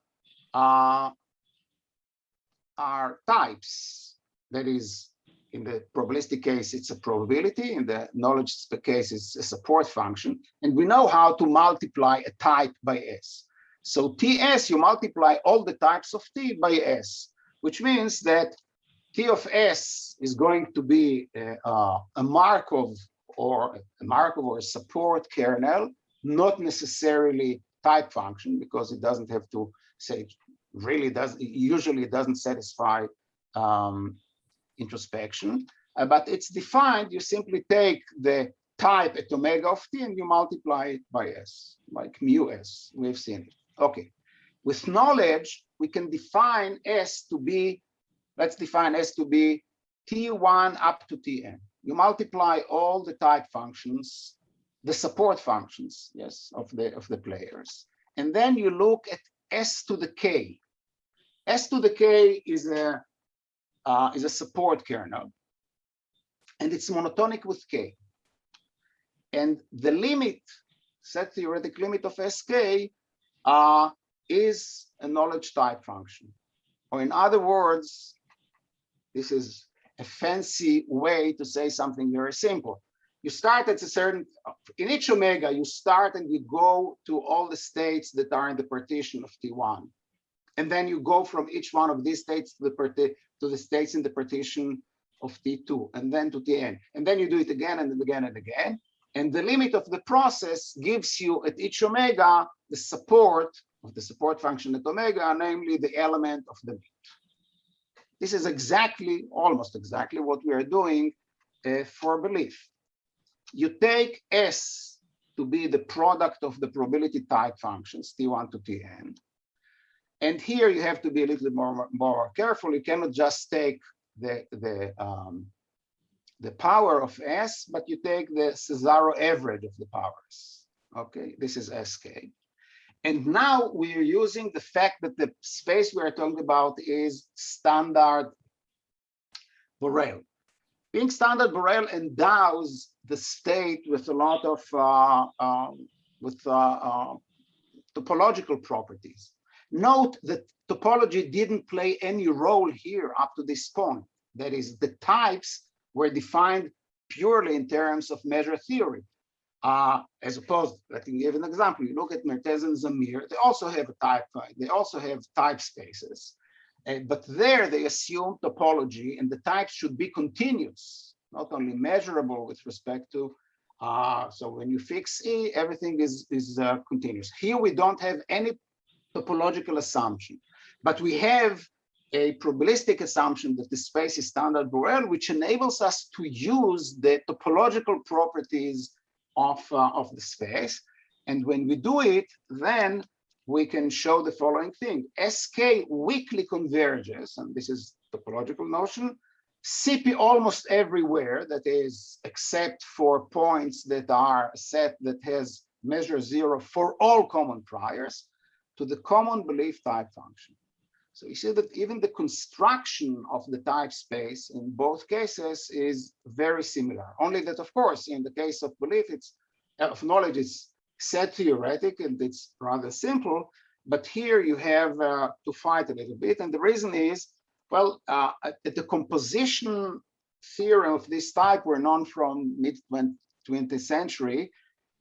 types. That is, in the probabilistic case, it's a probability. In the knowledge case, it's a support function. And we know how to multiply a type by S. So TS, you multiply all the types of T by S, which means that T of S is going to be a Markov or a support kernel, not necessarily type function, because it doesn't have to say, usually it doesn't satisfy introspection, but it's defined. You simply take the type at omega of T and you multiply it by S, like mu S. We've seen it. Okay. With knowledge, we can define S to be, let's define S to be T1 up to Tn. You multiply all the type functions, the support functions, yes, of the players. And then you look at S to the K. S to the K is a support kernel, and it's monotonic with K. And the limit, set theoretic limit of Sk, is a knowledge type function. Or in other words, this is a fancy way to say something very simple. You start at a certain, in each omega, you start and you go to all the states that are in the partition of T1. And then you go from each one of these states to the states in the partition of T2, and then to Tn. And then you do it again and again and again. And the limit of the process gives you at each omega the support of the support function at omega, namely the element of the meet. This is exactly, almost exactly what we are doing for belief. You take S to be the product of the probability type functions, T1 to Tn. And here you have to be a little bit more careful. You cannot just take the power of S, but you take the Cesaro average of the powers. Okay, this is Sk. And now we are using the fact that the space we are talking about is standard Borel. Being standard Borel endows the state with a lot of topological properties. Note that topology didn't play any role here up to this point. That is, the types were defined purely in terms of measure theory. As opposed, let me give an example. You look at Mertens and Zamir, they also have a type, they also have type spaces. But there they assume topology and the types should be continuous, not only measurable with respect to, so when you fix E, everything is continuous. Here we don't have any topological assumption, but we have a probabilistic assumption that the space is standard Borel, which enables us to use the topological properties of the space. And when we do it, then we can show the following thing. Sk weakly converges, and this is topological notion, CP almost everywhere, that is, except for points that are a set that has measure 0 for all common priors, to the common belief type function. So you see that even the construction of the type space in both cases is very similar. Only that, of course, in the case of belief, it's of knowledge, it's set theoretic and it's rather simple. But here you have to fight a little bit, and the reason is, well, the composition theorem of this type were known from mid-20th century.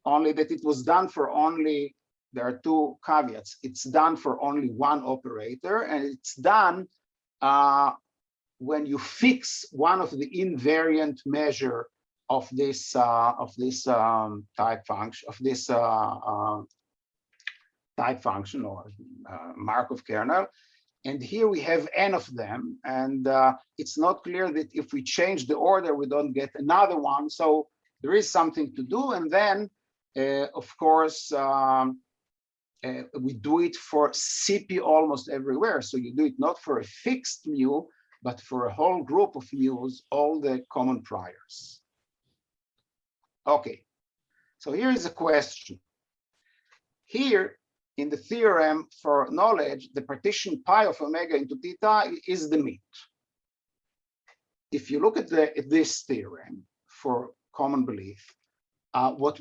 Only that it was done for only. There are two caveats. It's done for only one operator, and it's done when you fix one of the invariant measure of this type function, of this type function or Markov kernel. And here we have n of them, and it's not clear that if we change the order, we don't get another one. So there is something to do, and then of course. We do it for CP almost everywhere. So you do it not for a fixed mu, but for a whole group of mu's, all the common priors. Okay, so here is a question. Here in the theorem for knowledge, the partition pi of omega into theta is the meet. If you look at this theorem for common belief, what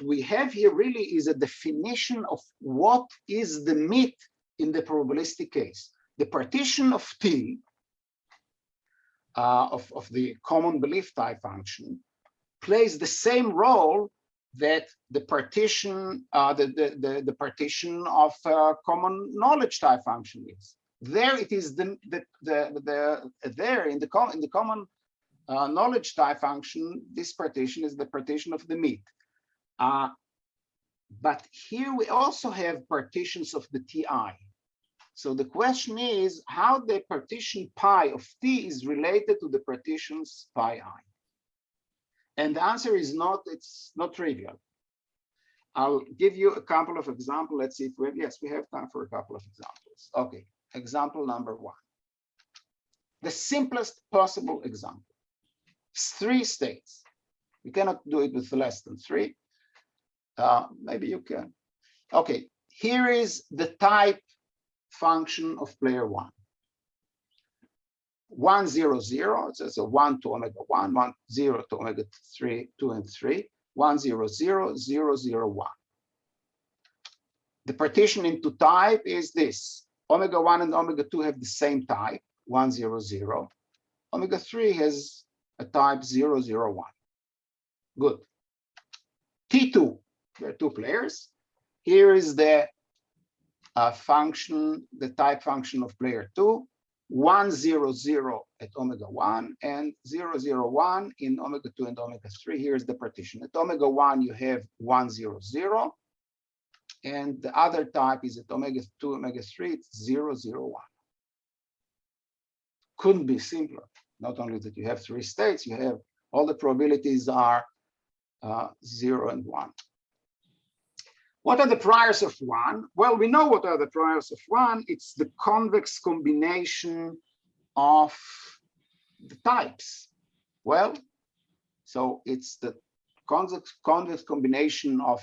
we have here really is a definition of what is the meet in the probabilistic case. The partition of T of the common belief type function plays the same role that the partition the partition of common knowledge type function is. There it is there in the common knowledge type function, this partition is the partition of the meet. But here we also have partitions of the Ti. So the question is how the partition pi of T is related to the partitions pi I. And the answer is not, it's not trivial. I'll give you a couple of examples. Let's see if we have, yes, we have time for a couple of examples. Okay, example number 1. The simplest possible example. 3 states. You cannot do it with less than 3. Maybe you can. Okay, here is the type function of player 1. 1, 0, 0. It says a 1 to omega 1, 1, 0 to omega 3, 2 and 3. 1, 0, 0, 0, 0, 1. The partition into type is this. Omega 1 and omega 2 have the same type, 1, 0, 0. Omega 3 has a type 0, 0, 1. Good. T2, there are two players. Here is the function, the type function of player 2, 1, 0, 0 at omega 1 and 0, 0, 1 in omega 2 and omega 3. Here's the partition. At omega 1, you have 1, 0, 0. And the other type is at omega 2, omega 3, it's 0, 0, 1. Couldn't be simpler. Not only that you have three states, you have all the probabilities are 0 and 1. What are the priors of 1? Well, we know what are the priors of 1. It's the convex combination of the types. Well, so it's the convex combination of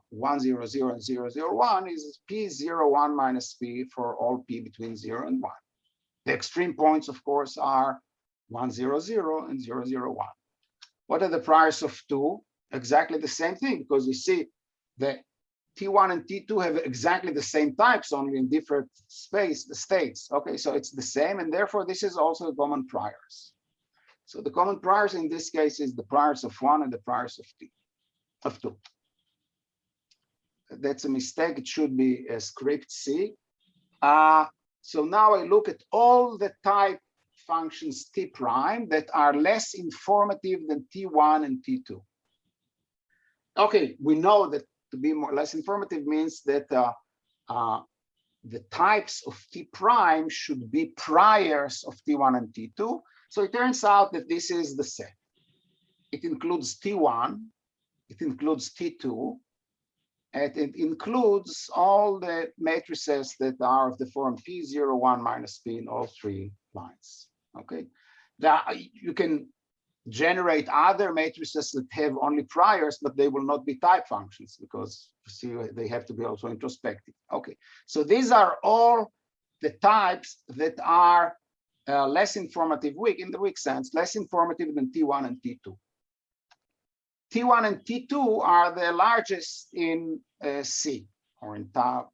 1, 0, 0 and 0, 0, 1 is p 0, 1 minus p for all p between 0 and 1. The extreme points, of course, are 1, 0, 0 and 0, 0, 1. What are the priors of 2? Exactly the same thing, because you see the T1 and T2 have exactly the same types, only in different states. Okay, so it's the same, and therefore this is also common priors. So the common priors in this case is the priors of 1 and the priors of 2. That's a mistake. It should be a script C. So now I look at all the type functions T prime that are less informative than T1 and T2. Okay, we know that to be less informative means that the types of T prime should be priors of T1 and T2. So it turns out that this is the set. It includes T1, it includes T2, and it includes all the matrices that are of the form P0, 1 minus P in all three lines. Okay, now you can generate other matrices that have only priors, but they will not be type functions because you see they have to be also introspective. Okay, so these are all the types that are less informative, weak in the weak sense, less informative than T1 and T2. T1 and T2 are the largest in C or in type.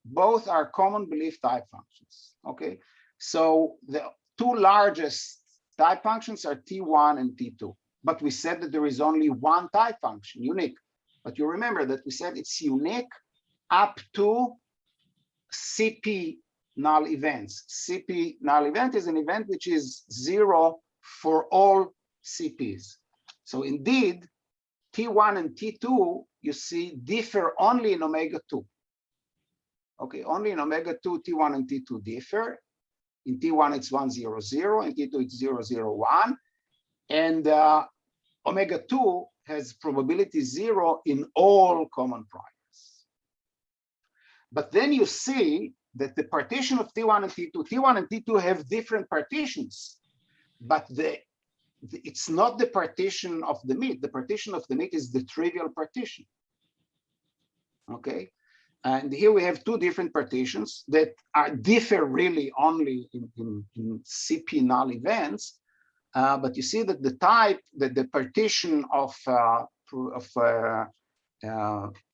Both are common belief type functions. Okay, so the two largest type functions are T1 and T2, but we said that there is only one type function, unique. But you remember that we said it's unique up to CP null events. CP null event is an event which is 0 for all CPs. So indeed, T1 and T2, you see, differ only in omega 2. Okay, only in omega 2, T1 and T2 differ. In T1, it's 1, 0, 0. In T2, it's 0, 0, 1. And omega 2 has probability 0 in all common priors. But then you see that the partition of T1 and T2 have different partitions, but it's not the partition of the meet. The partition of the meet is the trivial partition. Okay, and here we have two different partitions that differ really only in CP null events. But you see that the type, that the partition of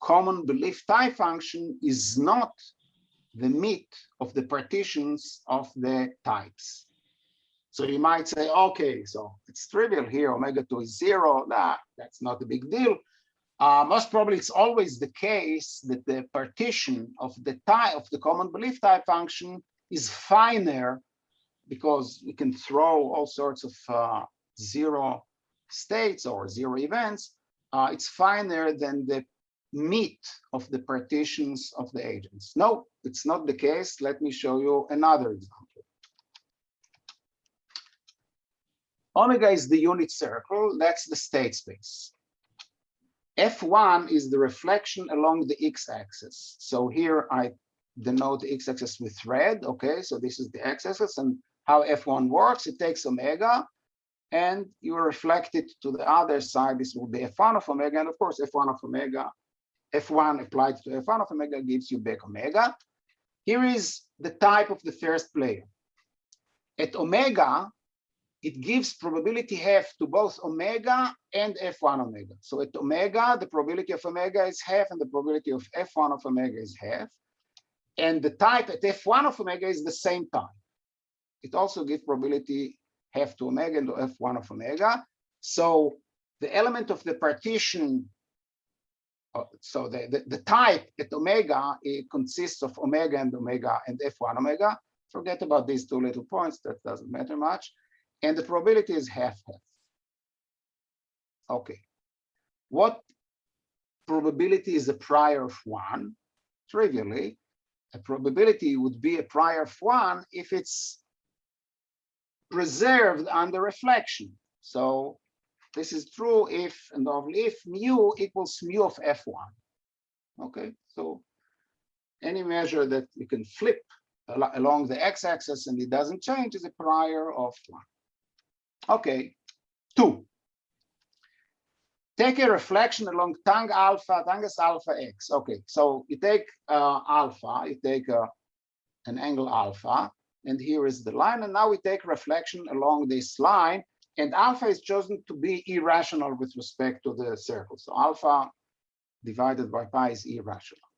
common belief type function is not the meet of the partitions of the types. So you might say, okay, so it's trivial here, omega 2 is 0. Nah, that's not a big deal. Most probably it's always the case that the partition of the type of the common belief type function is finer because we can throw all sorts of 0 states or 0 events. It's finer than the meet of the partitions of the agents. No, it's not the case. Let me show you another example. Omega is the unit circle. That's the state space. F1 is the reflection along the x-axis. So here I denote the x-axis with red. Okay, so this is the x-axis, and how F1 works, it takes omega and you reflect it to the other side. This will be F1 of omega, and of course F1 of omega, F1 applied to F1 of omega gives you back omega. Here is the type of the first player. At omega, it gives probability half to both omega and F1 omega. So at omega, the probability of omega is half and the probability of F1 of omega is half. And the type at F1 of omega is the same type. It also gives probability half to omega and to F1 of omega. So the element of the partition, so the type at omega, it consists of omega and F1 omega. Forget about these two little points, that doesn't matter much. And the probability is half-half. Okay. What probability is a prior of 1? Trivially, a probability would be a prior of 1 if it's preserved under reflection. So this is true if and only if mu equals mu of F1. Okay, so any measure that you can flip along the x-axis and it doesn't change is a prior of 1. Okay, 2. Take a reflection along tangent alpha x. Okay, so you take alpha, you take an angle alpha, and here is the line. And now we take reflection along this line, and alpha is chosen to be irrational with respect to the circle. So alpha divided by pi is irrational.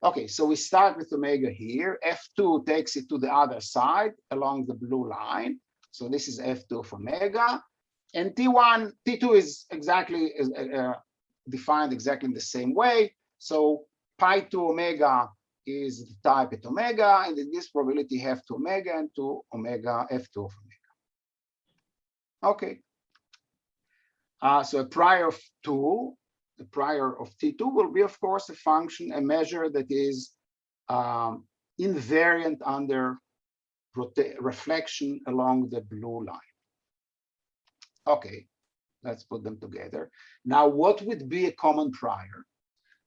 Okay, so we start with omega here. F2 takes it to the other side along the blue line. So this is F2 of omega. And T2 is exactly defined exactly in the same way. So pi to omega is the type at omega, and in this probability half to omega and to omega F2 of omega. Okay. So a prior of 2, the prior of T2 will be, of course, a measure that is invariant under reflection along the blue line. Okay, let's put them together. Now, what would be a common prior?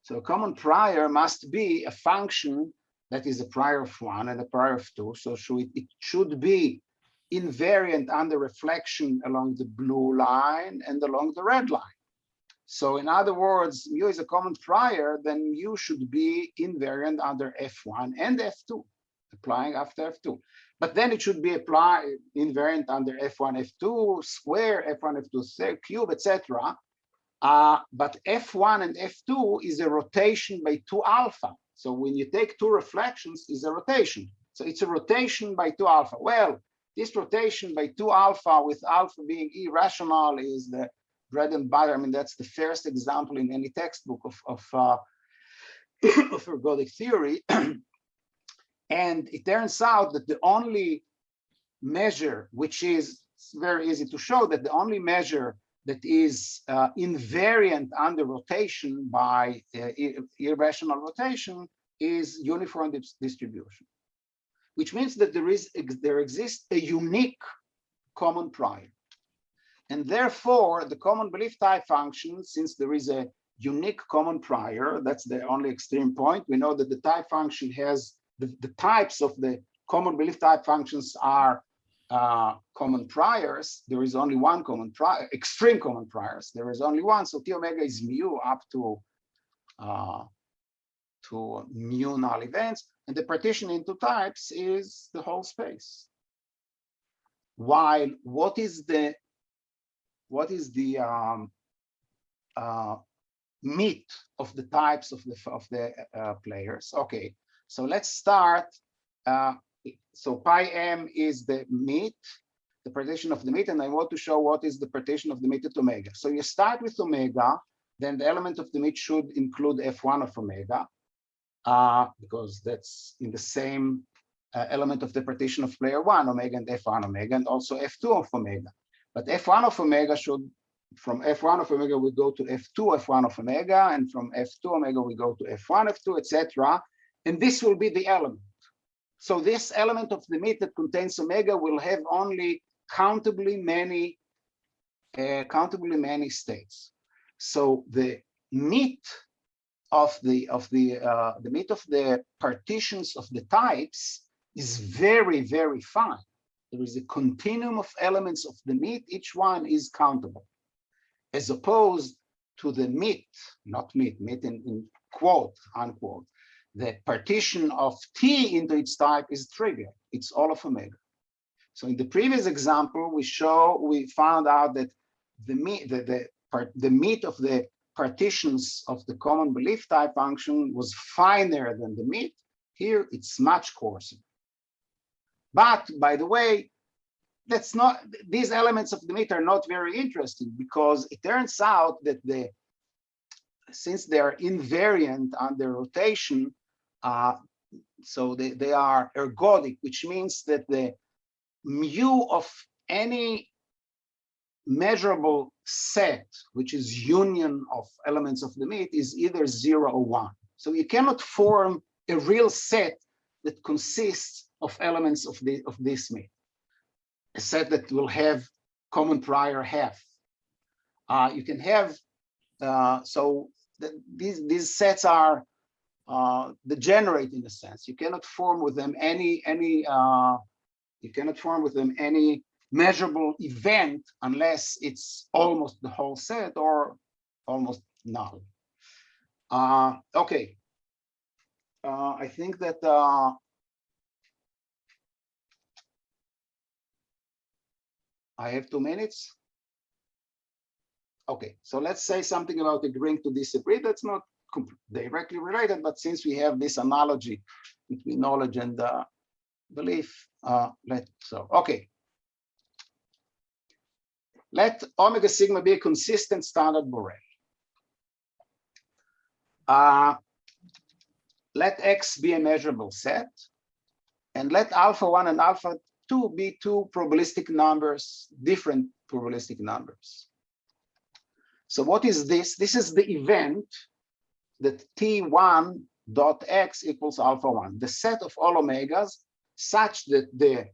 So a common prior must be a function that is a prior of 1 and a prior of 2. So it should be invariant under reflection along the blue line and along the red line. So in other words, mu is a common prior, then mu should be invariant under F1 and F2, applying after F2. But then it should be applied invariant under F1, F2 square, F1, F2 cube, etc. But F1 and F2 is a rotation by 2 alpha. So when you take 2 reflections, is a rotation. So it's a rotation by 2 alpha. Well, this rotation by 2 alpha with alpha being irrational is the bread and butter. I mean, that's the first example in any textbook of ergodic theory. And it turns out that the only measure, which is very easy to show, that the only measure that is invariant under rotation by irrational rotation is uniform distribution, which means that there exists a unique common prior. And therefore, the common belief type function, since there is a unique common prior, that's the only extreme point. We know that the type function has the types of the common belief type functions are common priors. There is only one common prior, extreme common priors. There is only one. So T omega is mu up to mu null events, and the partition into types is the whole space. While what is the meet of the types of the players? Okay. So let's start. So pi m is the meet, the partition of the meet, and I want to show what is the partition of the meet at omega. So you start with omega, then the element of the meet should include F1 of omega, because that's in the same element of the partition of player 1, omega and F1 omega, and also F2 of omega. But F1 of omega should, from F1 of omega, we go to F2 F1 of omega, and from F2 omega, we go to F1 F2, etc. And this will be the element. So this element of the meet that contains omega will have only countably many states. So the meet of the meet of the partitions of the types is very, very fine. There is a continuum of elements of the meet. Each one is countable, as opposed to the meet, not meet in quote, unquote. The partition of T into its type is trivial. It's all of omega. So in the previous example, we found out that the meat of the partitions of the common belief type function was finer than the meat. Here it's much coarser. But by the way, that's not, these elements of the meat are not very interesting, because it turns out that since they are invariant under rotation, so they are ergodic, which means that the mu of any measurable set, which is union of elements of the meat, is either 0 or 1. So you cannot form a real set that consists of elements of this meat, a set that will have common prior half. You can have these sets are degenerate in a sense. You cannot form with them any measurable event unless it's almost the whole set or almost null. Okay. I think that I have 2 minutes. Okay, so let's say something about agreeing to disagree. That's not directly related, but since we have this analogy between knowledge and belief, okay. Let omega sigma be a consistent standard Borel. Let X be a measurable set, and let alpha 1 and alpha 2 be 2 probabilistic numbers, different probabilistic numbers. So what is this? This is the event that T1 dot X equals alpha 1, the set of all omegas such that the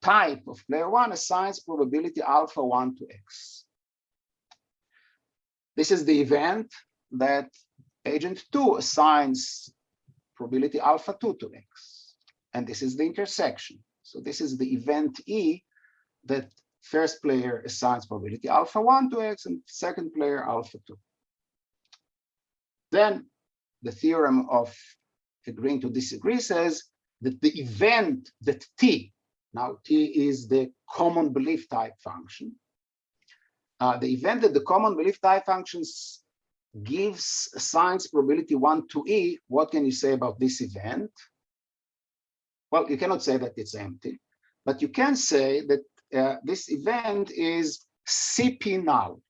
type of player 1 assigns probability alpha 1 to X. This is the event that agent 2 assigns probability alpha 2 to X. And this is the intersection. So this is the event E that first player assigns probability alpha 1 to X and second player alpha 2. Then the theorem of agreeing to disagree says that the event that T, now T is the common belief type function, the event that the common belief type functions assigns probability 1 to E, what can you say about this event? Well, you cannot say that it's empty, but you can say that this event is CP null.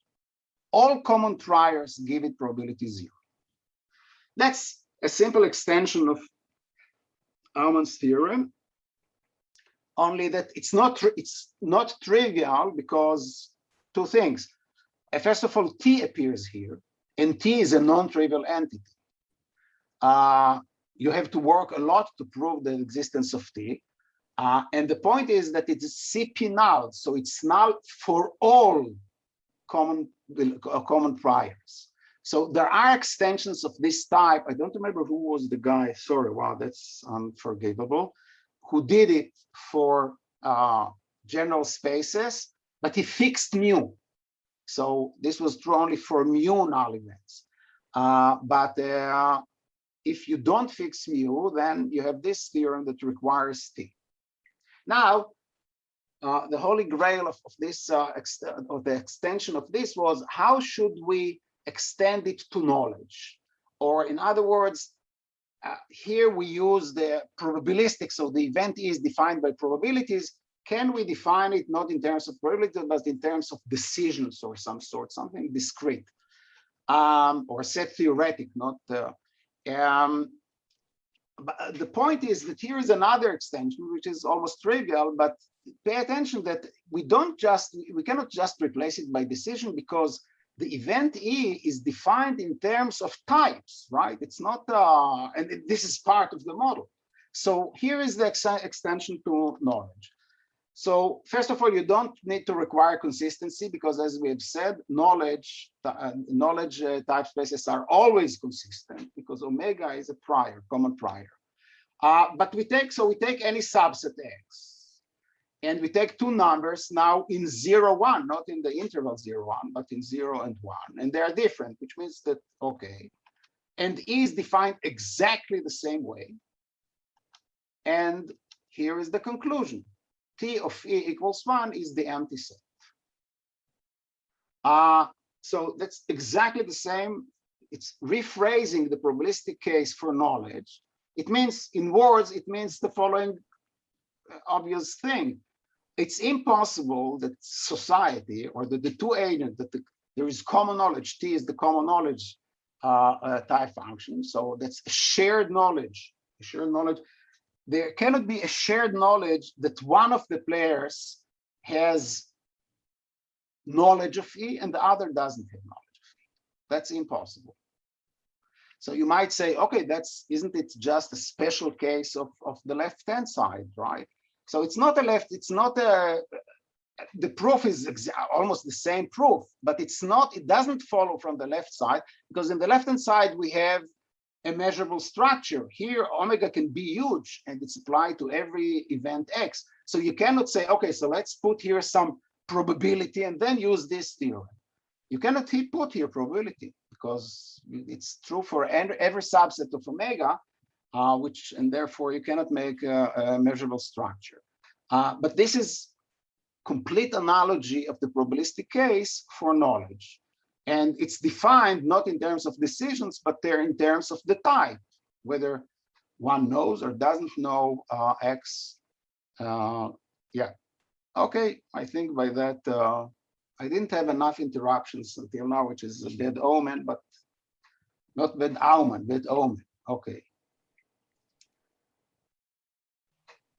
All common priors give it probability 0. That's a simple extension of Aumann's theorem, only that it's not trivial, because 2 things. First of all, T appears here, and T is a non-trivial entity. You have to work a lot to prove the existence of T. And the point is that it's CP null, so it's null for all common priors. So there are extensions of this type. I don't remember who was the guy, sorry, wow, that's unforgivable, who did it for general spaces, but he fixed mu. So this was true only for mu null events. But if you don't fix mu, then you have this theorem that requires T. Now, the holy grail of this, of the extension of this was, how should we extend it to knowledge? Or in other words, here we use the probabilistic, so the event is defined by probabilities. Can we define it not in terms of probability, but in terms of decisions or some sort, something discrete, or set theoretic, not but the point is that here is another extension, which is almost trivial, but pay attention that we cannot just replace it by decision, because the event E is defined in terms of types, right? It's not, and this is part of the model. So here is the extension to knowledge. So first of all, you don't need to require consistency, because as we have said, knowledge type spaces are always consistent, because omega is a prior, common prior. But we take any subset X, and we take 2 numbers now in 0, 1, not in the interval 0, 1, but in 0 and 1, and they are different, which means that, okay, and E is defined exactly the same way. And here is the conclusion. T of E equals 1 is the empty set. So that's exactly the same. It's rephrasing the probabilistic case for knowledge. It means, in words, it means the following obvious thing. It's impossible that society, or that the two agents, that there is common knowledge. T is the common knowledge type function. So that's a shared knowledge. A shared knowledge. There cannot be a shared knowledge that one of the players has knowledge of E and the other doesn't have knowledge of E. That's impossible. So you might say, okay, isn't it just a special case of the left-hand side, right? So it's not the proof is almost the same proof, but it doesn't follow from the left side, because in the left-hand side, we have a measurable structure. Here, omega can be huge, and it's applied to every event X. So you cannot say, okay, so let's put here some probability and then use this theorem. You cannot put here probability, because it's true for every subset of omega, and therefore you cannot make a measurable structure. But this is complete analogy of the probabilistic case for knowledge. And it's defined not in terms of decisions, but they're in terms of the type, whether one knows or doesn't know X. Yeah. Okay, I think by that, I didn't have enough interruptions until now, which is a bad omen, but not bad omen, bad omen. Okay.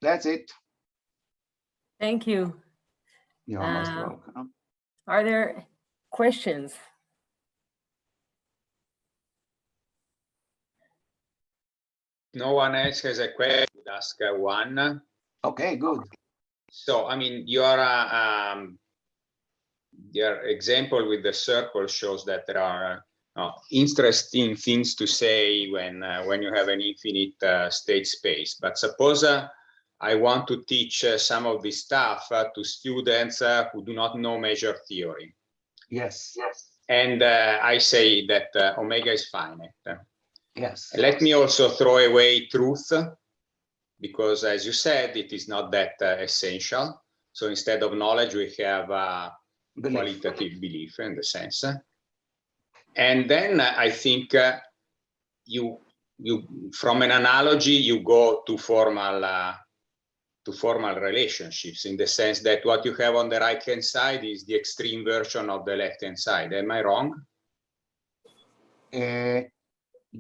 That's it.
Thank you.
You're most welcome.
Are there questions?
No one else has a question. Ask one.
Okay, good.
So, I mean, your example with the circle shows that there are interesting things to say when you have an infinite state space. But suppose I want to teach some of this stuff to students who do not know measure theory.
Yes. Yes.
And I say that omega is finite.
Yes.
Let me also throw away truth, because as you said, it is not that essential. So instead of knowledge, we have qualitative belief in the sense. And then I think you from an analogy, you go to formal relationships, in the sense that what you have on the right-hand side is the extreme version of the left-hand side. Am I wrong?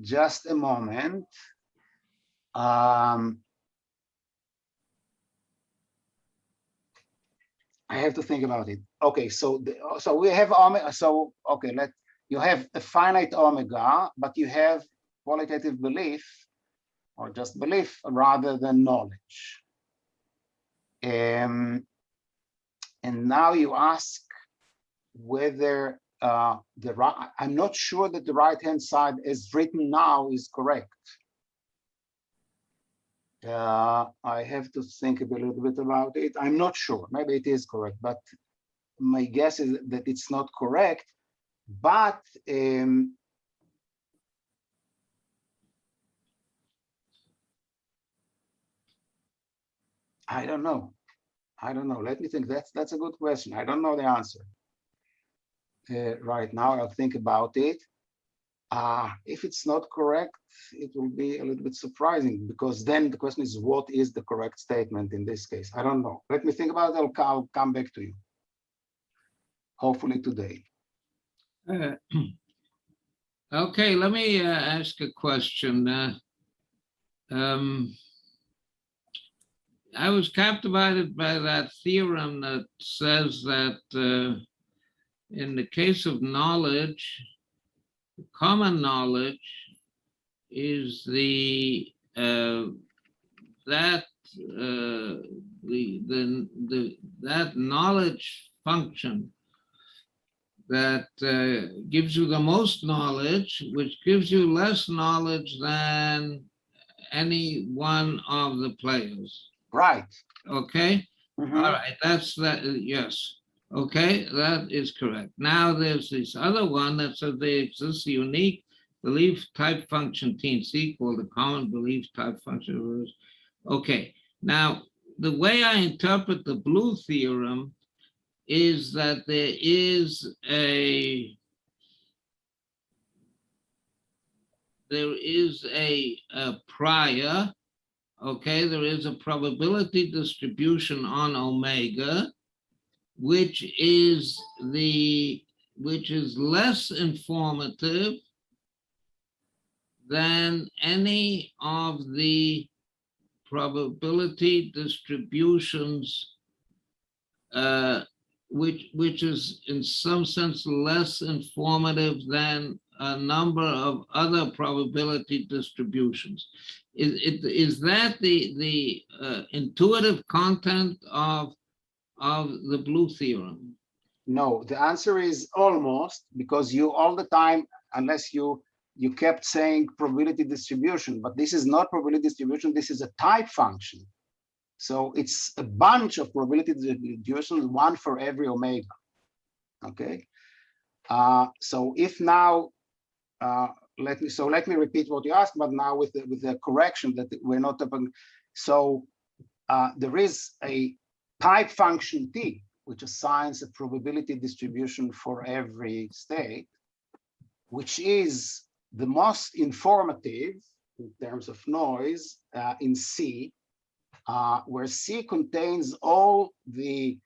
Just a moment. I have to think about it. Okay, so we have omega. So okay, you have a finite omega, but you have qualitative belief, or just belief, rather than knowledge. And now you ask whether I'm not sure that the right-hand side as written now is correct. I have to think a little bit about it. I'm not sure. Maybe it is correct, but my guess is that it's not correct. But I don't know. Let me think. That's a good question. I don't know the answer right now. I'll think about it. If it's not correct, it will be a little bit surprising, because then the question is, what is the correct statement in this case? I don't know. Let me think about it. I'll come back to you. Hopefully today.
Okay, let me ask a question. I was captivated by that theorem that says that in the case of knowledge, common knowledge is that knowledge function that gives you the most knowledge, which gives you less knowledge than any one of the players.
Right.
Okay.
Mm-hmm.
All right. That's that. Yes. Okay. That is correct. Now there's this other one that says there exists a unique belief type function T and C called the common belief type function. Okay. Now the way I interpret the blue theorem is that there is a prior, okay, there is a probability distribution on omega, which is less informative than any of the probability distributions, which is in some sense less informative than a number of other probability distributions. Is that the intuitive content of the blue theorem?
No, the answer is almost, because you all the time, unless you kept saying probability distribution, but this is not probability distribution, this is a type function. So it's a bunch of probability distributions, one for every omega. Okay. So if now, let me repeat what you asked, but now with the correction that we're not upon. So there is a type function T, which assigns a probability distribution for every state, which is the most informative in terms of noise in C, where C contains all the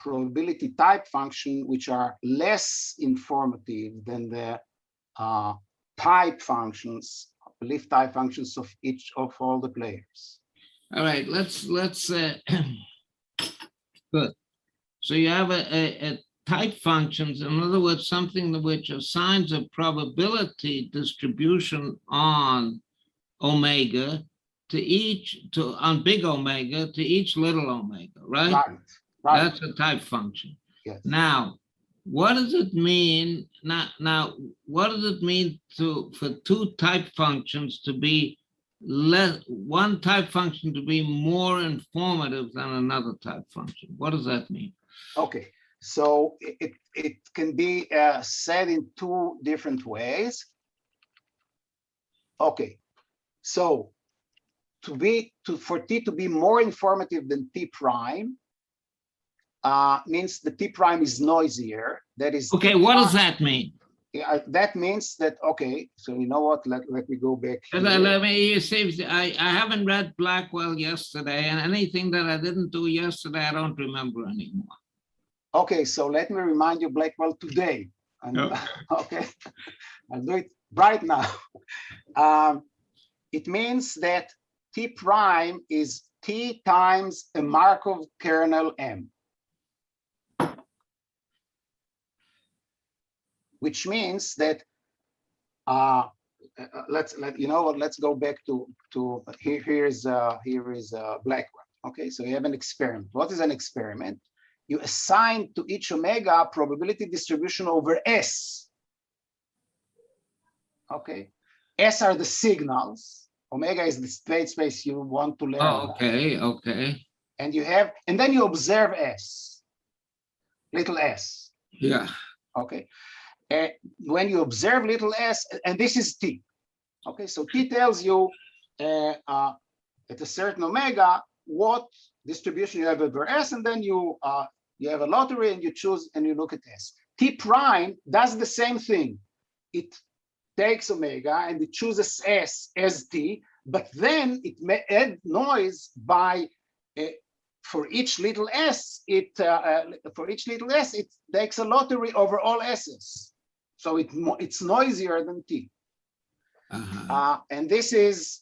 probability type function, which are less informative than the type functions, belief type functions of each of all the players.
All right, let's good. So you have a type functions, in other words, something which assigns a probability distribution on omega on big omega to each little omega, right?
Right.
That's a type function.
Yes.
Now, what does it mean? Now, what does it mean for two type functions to be one type function to be more informative than another type function? What does that mean?
Okay, so it can be said in two different ways. Okay, so for T to be more informative than T prime means the T prime is noisier. That is.
Okay, what does that mean?
Yeah, that means that, okay, so you know what, let me go back here.
Let me see, I haven't read Blackwell yesterday, and anything that I didn't do yesterday, I don't remember anymore.
Okay, so let me remind you Blackwell today.
Yeah.
Okay, I'll do it right now. It means that T prime is T times a Markov kernel M, which means that let's go back to here is Blackwell. Okay, so you have an experiment. What is an experiment? You assign to each omega probability distribution over S. Okay, S are the signals. Omega is the state space you want to learn.
Oh, okay, okay.
And then you observe S, little s.
Yeah.
Okay. When you observe little s, and this is T. Okay, so T tells you at a certain omega what distribution you have over S, and then you have a lottery and you choose and you look at S. T prime does the same thing. It takes omega and it chooses S as T, but then it may add noise by for each little s. It takes a lottery over all s's, so it's noisier than T. And this is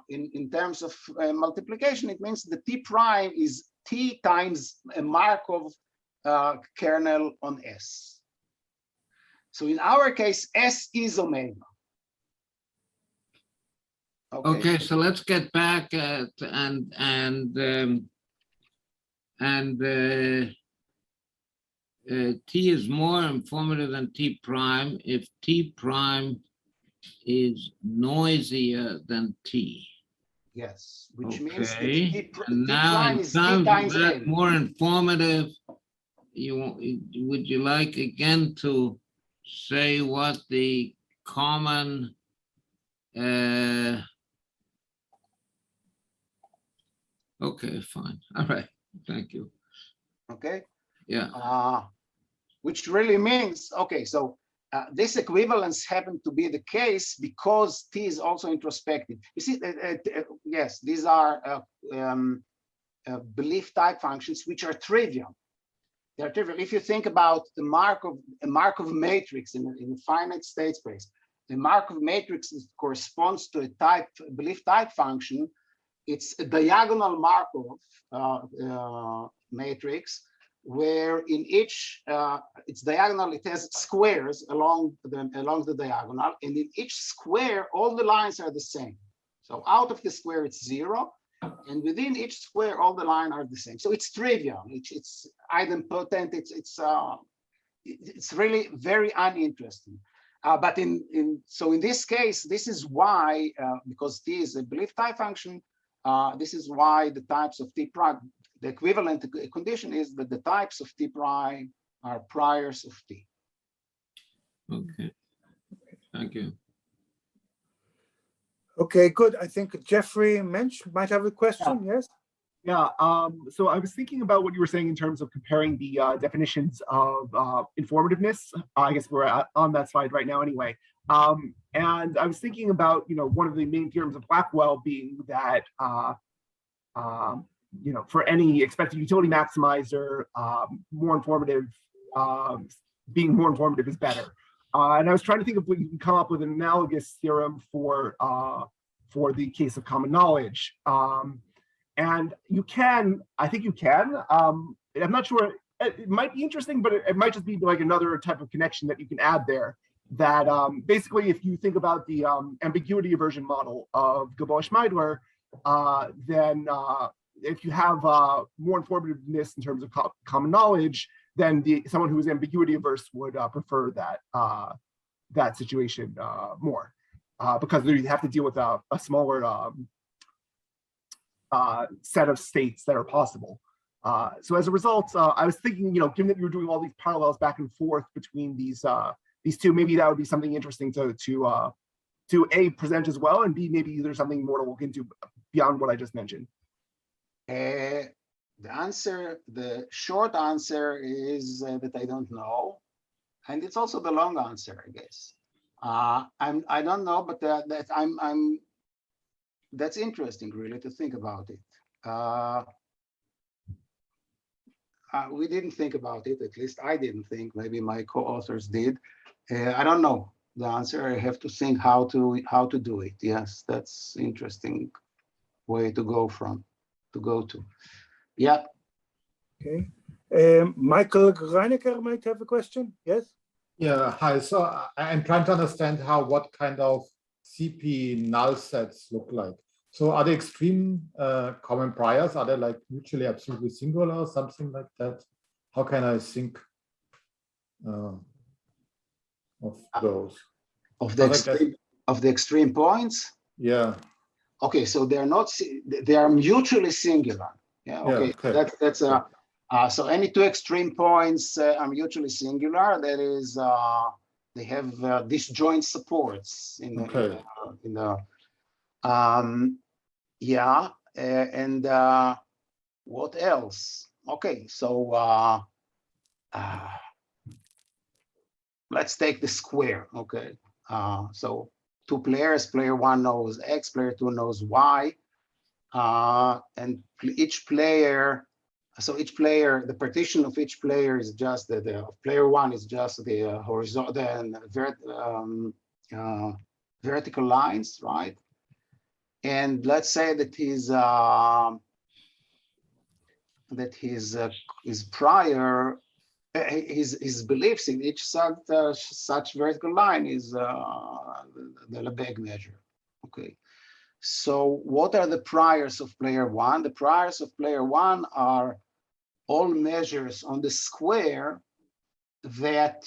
in terms of multiplication, it means the T prime is T times a Markov kernel on S. So in our case, S is omega.
Okay, so let's get back T is more informative than T prime if T prime is noisier than T.
Yes, which means that
T
now prime is T times N.
More informative, would you like again to say what the common Okay, fine. All right. Thank you.
Okay.
Yeah.
Which really means, okay, so this equivalence happened to be the case because T is also introspective. You see, yes, these are belief type functions which are trivial. They're trivial. If you think about the Markov matrix in a finite state space, the Markov matrix corresponds to a belief type function. It's a diagonal Markov matrix, where in each it's diagonal, it has squares along the diagonal, and in each square all the lines are the same. So out of the square it's 0, and within each square all the lines are the same. So it's trivial, it's idempotent, it's really very uninteresting. But in this case, this is why, because T is a belief type function, this is why the types of T prime, the equivalent condition is that the types of T prime are priors of T.
Okay. Thank you.
Okay, good. I think Jeffrey Mensch might have a question. Yes.
Yeah, so I was thinking about what you were saying in terms of comparing the definitions of informativeness. I guess we're on that slide right now anyway. And I was thinking about, one of the main theorems of Blackwell being that, for any expected utility maximizer, being more informative is better. And I was trying to think if we can come up with an analogous theorem for the case of common knowledge. And I think you can. I'm not sure, it might be interesting, but it might just be like another type of connection that you can add there. That basically, if you think about the ambiguity aversion model of Gabor-Schmeidler, then if you have more informativeness in terms of common knowledge, then someone who is ambiguity averse would prefer that situation more, because you have to deal with a smaller set of states that are possible. So as a result, I was thinking, given that you were doing all these parallels back and forth between these two, maybe that would be something interesting to A, present as well, and B, maybe there's something more to look into beyond what I just mentioned.
The short answer is that I don't know, and it's also the long answer, I guess. I don't know, but that's interesting, really, to think about it. We didn't think about it, at least I didn't think. Maybe my co-authors did. I don't know the answer. I have to think how to do it. Yes, that's interesting way to go to. Yeah.
Okay. Michael Reinecker might have a question. Yes.
Yeah. Hi. So I'm trying to understand what kind of CP null sets look like. So are they extreme common priors? Are they like mutually absolutely singular or something like that? How can I think of those?
Of the extreme points?
Yeah.
Okay, so they are mutually singular. Yeah. Okay.
Yeah, okay.
That's so any two extreme points are mutually singular. That is, they have disjoint supports in the yeah, and what else? Okay, so let's take the square. Okay, so two players, player one knows X, player two knows Y, and each player, the partition of each player is just the player one is just the horizontal and vertical lines, right? And let's say that his prior, his beliefs in each such vertical line is the Lebesgue measure. Okay. So what are the priors of player one? The priors of player one are all measures on the square that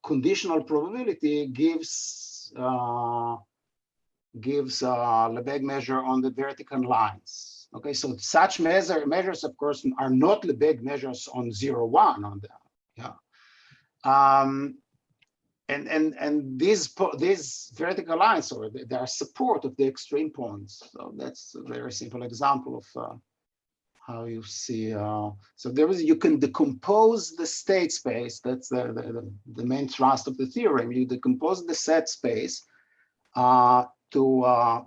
conditional probability gives Lebesgue measure on the vertical lines. Okay, so such measures, of course, are not Lebesgue measures on 0, 1 on the and these vertical lines, or they are support of the extreme points. So that's a very simple example of how you see, so there is, you can decompose the state space. That's the main thrust of the theorem. You decompose the set space to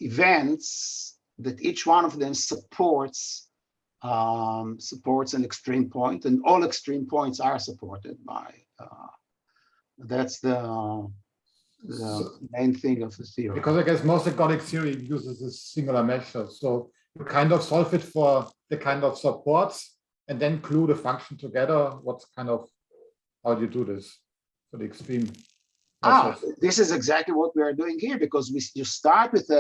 events that each one of them supports an extreme point, and all extreme points are supported by, that's the main thing of the theory.
Because I guess most ergodic theory uses a singular measure. So you kind of solve it for the kind of supports and then glue the function together. What's kind of, how do you do this for the extreme measures?
This is exactly what we are doing here, because you start with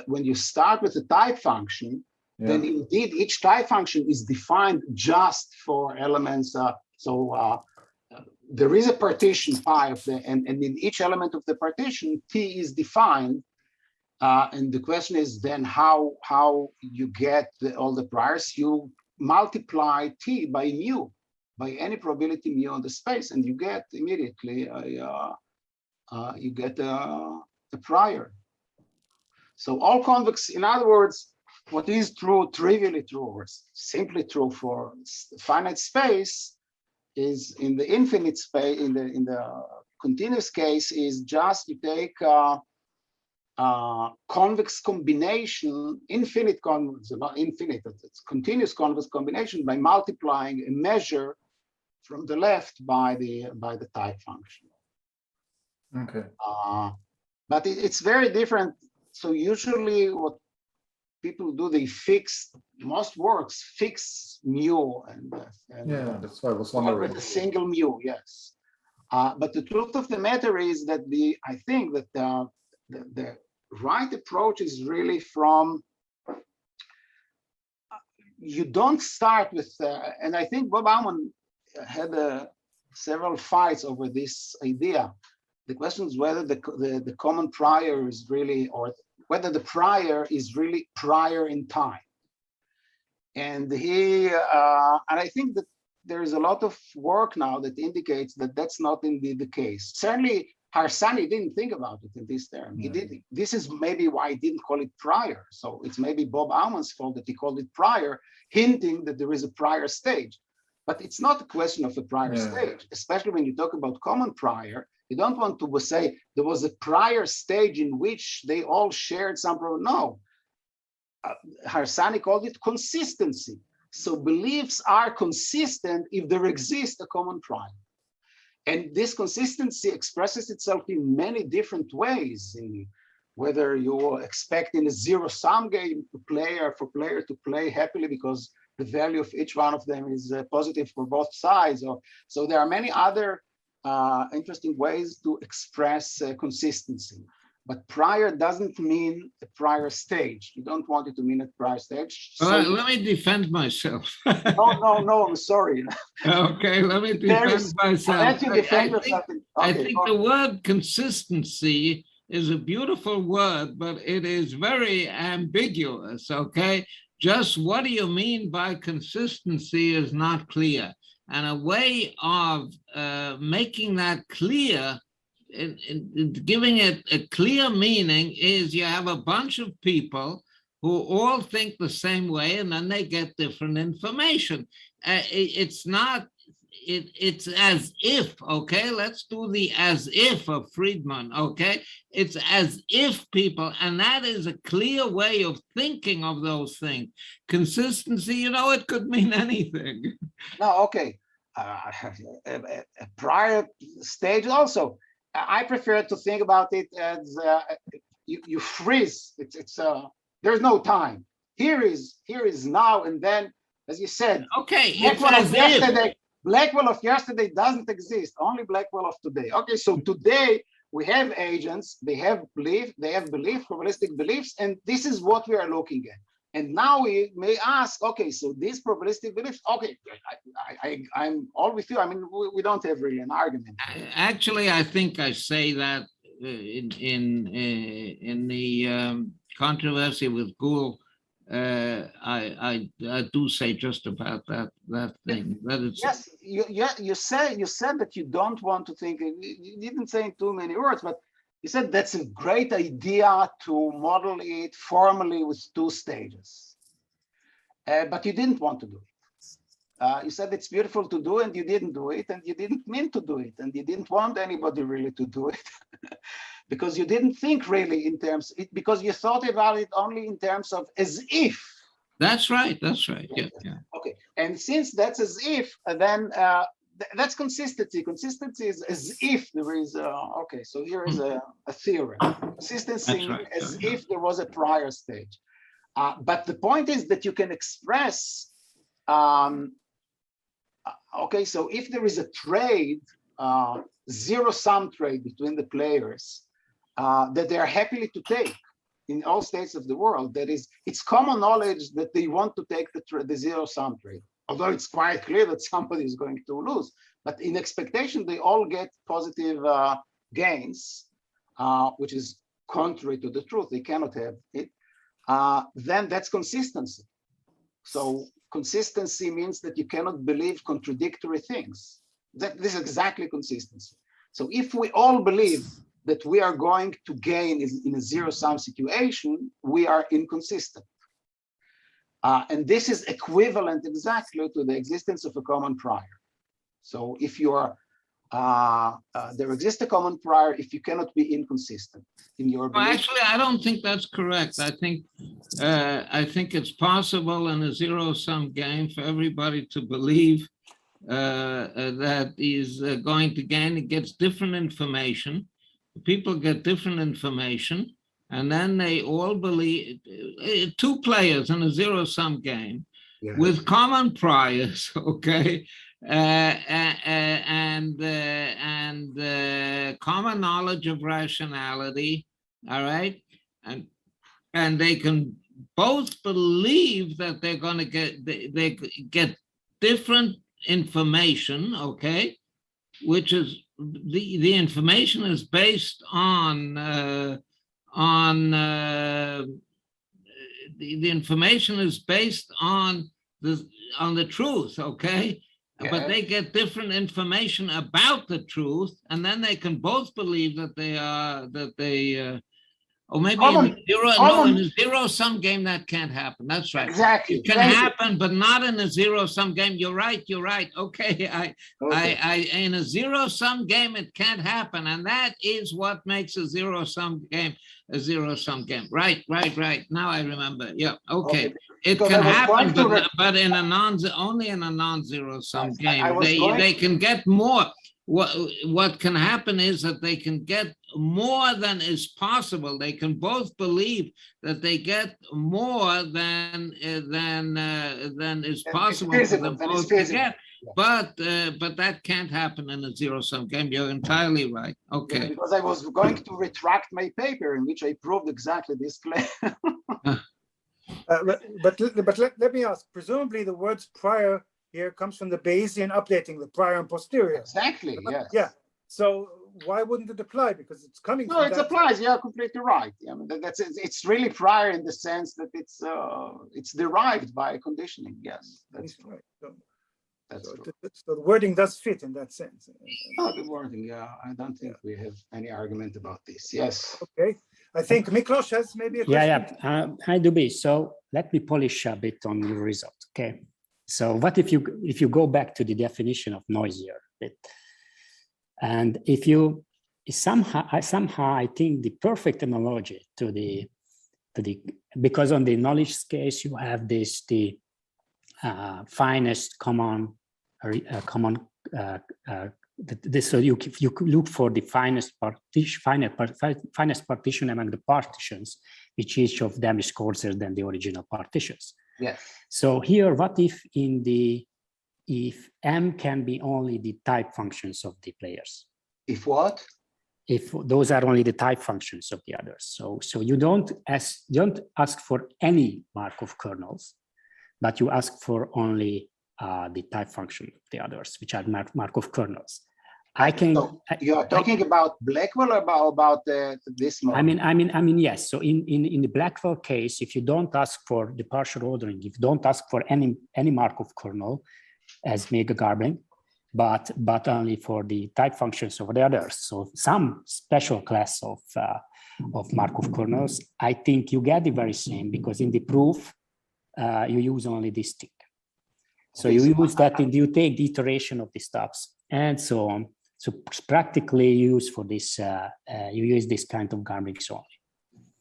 when you start with a type function, then indeed each type function is defined just for elements. There is a partition pi of the, and in each element of the partition, t is defined. And the question is then how you get all the priors. You multiply t by mu, by any probability mu on the space, and you get immediately a prior. So all convex, in other words, what is true, trivially true, or simply true for finite space, is in the infinite space, in the continuous case, is just you take convex combination, infinite convex, not infinite, it's continuous convex combination by multiplying a measure from the left by the type function.
Okay.
But it's very different. So usually what people do, they fix, most works fix mu, and
yeah, that's why I was wondering.
with a single mu, yes. But the truth of the matter is that I think that the right approach is really from, you don't start with, and I think Bob Aumann had several fights over this idea. The question is whether the common prior is really, or whether the prior is really prior in time. And and I think that there is a lot of work now that indicates that that's not indeed the case. Certainly, Harsanyi didn't think about it in this term. He did. This is maybe why he didn't call it prior. So it's maybe Bob Aumann's fault that he called it prior, hinting that there is a prior stage. But it's not a question of a prior stage, especially when you talk about common prior. You don't want to say there was a prior stage in which they all shared some problem. No. Harsanyi called it consistency. So beliefs are consistent if there exists a common prior. And this consistency expresses itself in many different ways, in whether you expect in a zero-sum game for player to play happily because the value of each one of them is positive for both sides. So there are many other interesting ways to express consistency. But prior doesn't mean a prior stage. You don't want it to mean a prior stage. So,
let me defend myself.
no, I'm sorry.
Okay, let me defend myself.
Let you defend yourself.
I think the word consistency is a beautiful word, but it is very ambiguous, okay? Just what do you mean by consistency is not clear. And a way of making that clear, in giving it a clear meaning, is you have a bunch of people who all think the same way, and then they get different information. It's not, it's as if, okay? Let's do the as if of Friedman, okay? It's as if people, and that is a clear way of thinking of those things. Consistency, you know, it could mean anything.
No, okay. A prior stage also. I prefer to think about it as you freeze. There's no time. Here is now and then, as you said.
Okay,
Blackwell of yesterday doesn't exist. Only Blackwell of today. Okay, so today we have agents. They have belief. They have probabilistic beliefs, and this is what we are looking at. And now we may ask, okay, so these probabilistic beliefs, okay, I'm all with you. I mean, we don't have really an argument.
Actually, I think I say that in the controversy with Gould, I do say just about that thing. That it's,
yes, you said that you don't want to think. You didn't say in too many words, but you said that's a great idea to model it formally with two stages. but you didn't want to do it. You said it's beautiful to do, and you didn't do it, and you didn't mean to do it, and you didn't want anybody really to do it, because you didn't think really in terms, because you thought about it only in terms of as if.
That's right. That's right. Yeah. Yeah.
Okay. And since that's as if, then that's consistency. Consistency is as if there is okay. So here is a theorem. Consistency
Right.
as if there was a prior stage. But the point is that you can express. Okay, so if there is a trade, zero-sum trade between the players that they are happily to take in all states of the world, that is, it's common knowledge that they want to take the zero-sum trade, although it's quite clear that somebody is going to lose. But in expectation, they all get positive gains, which is contrary to the truth. They cannot have it. Then that's consistency. So consistency means that you cannot believe contradictory things. This is exactly consistency. So if we all believe that we are going to gain in a zero-sum situation, we are inconsistent. And this is equivalent exactly to the existence of a common prior. So if you are, there exists a common prior if you cannot be inconsistent in your belief.
Well, actually, I don't think that's correct. I think it's possible in a zero-sum game for everybody to believe that he's going to gain. It gets different information. People get different information, and then they all believe. Two players in a zero-sum game with common priors, okay, and common knowledge of rationality, all right, and they can both believe that they're going to they get different information, okay, which is the information is based on the information is based on the truth, okay. Yeah. But they get different information about the truth, and then they can both believe that or maybe in a zero-sum game that can't happen. That's right.
Exactly.
It can happen, but not in a zero-sum game. You're right. You're right. Okay. In a zero-sum game, it can't happen, and that is what makes a zero-sum game a zero-sum game. Right. Now I remember. Yeah. Okay. It can happen, but in only in a non-zero-sum game. They can get more. What can happen is that they can get more than is possible. They can both believe that they get more than is possible for them both to get. But that can't happen in a zero-sum game. You're entirely right. Okay.
Yeah, because I was going to retract my paper in which I proved exactly this claim.
But let me ask. Presumably, the words prior here comes from the Bayesian updating, the prior and posterior.
Exactly. Yes.
Yeah. So why wouldn't it apply? Because it's coming.
No, it applies. You're completely right. I mean, it's really prior in the sense that it's derived by conditioning. Yes, that's right.
So the wording does fit in that sense.
Oh, the wording. Yeah, I don't think we have any argument about this. Yes.
Okay. I think Miklos has maybe a question.
Yeah. Hi, Dubi. So let me polish a bit on your result. Okay. So what if you go back to the definition of noisier bit, and if you somehow I think the perfect analogy to the because on the knowledge case you have the finest common so you look for the finest partition among the partitions, which each of them is coarser than the original partitions.
Yes.
So here, what if if M can be only the type functions of the players?
If what?
If those are only the type functions of the others. So you don't ask for any Markov kernels, but you ask for only the type function of the others, which are Markov kernels.
You are talking about Blackwell or about this model?
I mean, yes. So in the Blackwell case, if you don't ask for the partial ordering, if you don't ask for any Markov kernel as mega garbling, but only for the type functions of the others, so some special class of Markov kernels, I think you get the very same, because in the proof you use only this thing. So
Okay,
you
so
use that, and you take the iteration of the steps and so on. So practically use for this, you use this kind of garblings only.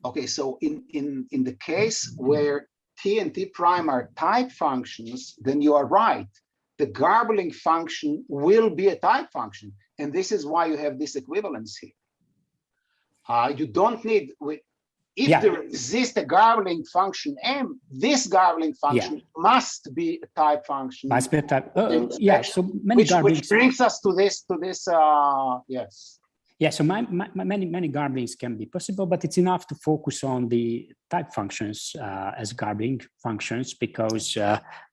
Okay, so in the case where T and T prime are type functions, then you are right. The garbling function will be a type function. And this is why you have this equivalence here. You don't need, if there exists a garbling function M, this garbling function must be a type function.
Must be a type. Yeah, so many garblings.
Which brings us to this, yes.
Yeah, so many garblings can be possible, but it's enough to focus on the type functions as garbling functions because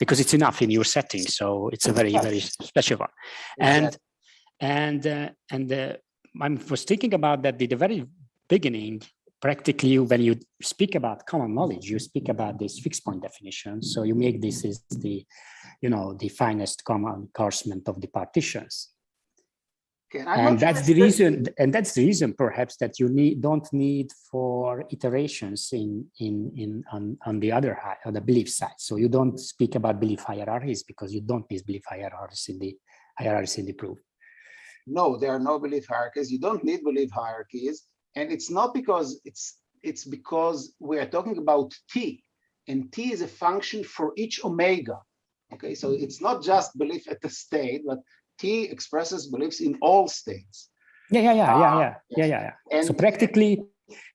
it's enough in your setting. So it's a very special one. And I was thinking about that at the very beginning. Practically, when you speak about common knowledge, you speak about this fixed point definition. So you make this is the, the finest common corsement of the partitions.
Okay,
and that's the reason. And that's the reason, perhaps, that you don't need for iterations on the other on the belief side. So you don't speak about belief hierarchies because you don't need belief hierarchies in the proof.
No, there are no belief hierarchies. You don't need belief hierarchies. And it's not because it's because we are talking about T, and T is a function for each omega. Okay, so it's not just belief at the state, but T expresses beliefs in all states.
Yeah. And so practically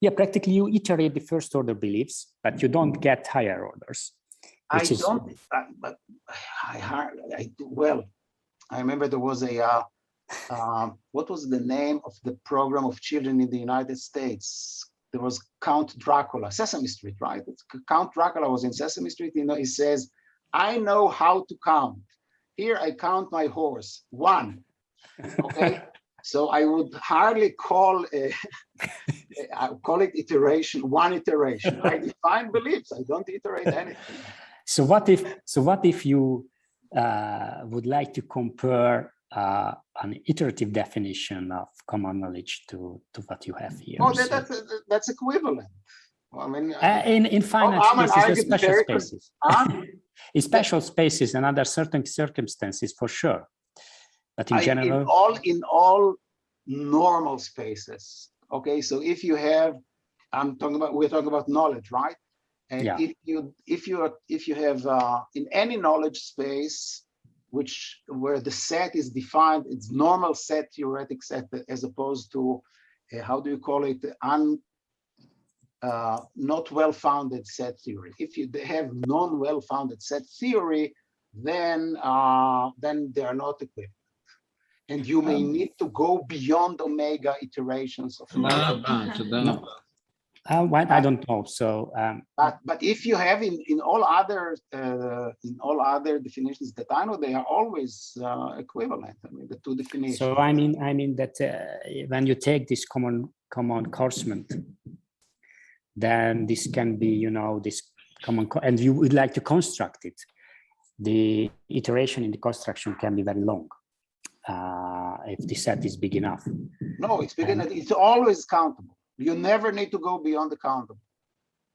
you iterate the first order beliefs, but you don't get higher orders.
I remember there was a what was the name of the program of children in the United States? There was Count Dracula, Sesame Street, right? Count Dracula was in Sesame Street. He says, "I know how to count. Here I count my horse, 1." Okay, so I would hardly call I call it iteration, one iteration. I define beliefs. I don't iterate anything.
So what if you would like to compare an iterative definition of common knowledge to what you have here?
Oh, that's equivalent. I mean,
in finite spaces, and special spaces. In special spaces and under certain circumstances, for sure. But in general,
in all normal spaces. Okay, so if you have, we're talking about knowledge, right? And if you have in any knowledge space, where the set is defined, it's normal set, theoretic set, as opposed to how do you call it, not well-founded set theory. If you have non-well-founded set theory, then they are not equivalent, and you may need to go beyond omega iterations of knowledge.
I don't know. So,
but if you have in all other definitions that I know, they are always equivalent. I mean, the two definitions.
So I mean that when you take this common corsement, then this can be, this common, and you would like to construct it. The iteration in the construction can be very long if the set is big enough.
No, it's big enough. It's always countable. You never need to go beyond the countable.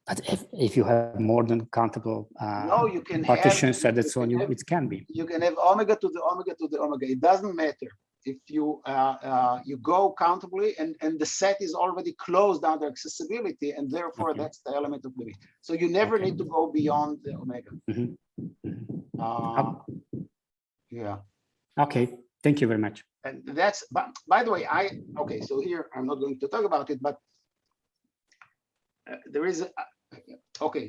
But if you have more than countable
you can
partitions, so that's on you. It can be.
You can have omega to the omega to the omega. It doesn't matter if you you go countably, and the set is already closed under accessibility, and therefore that's the element of belief. So you never need to go beyond the omega. Yeah.
Okay. Thank you very much.
And that's, by the way, so here I'm not going to talk about it, but there is,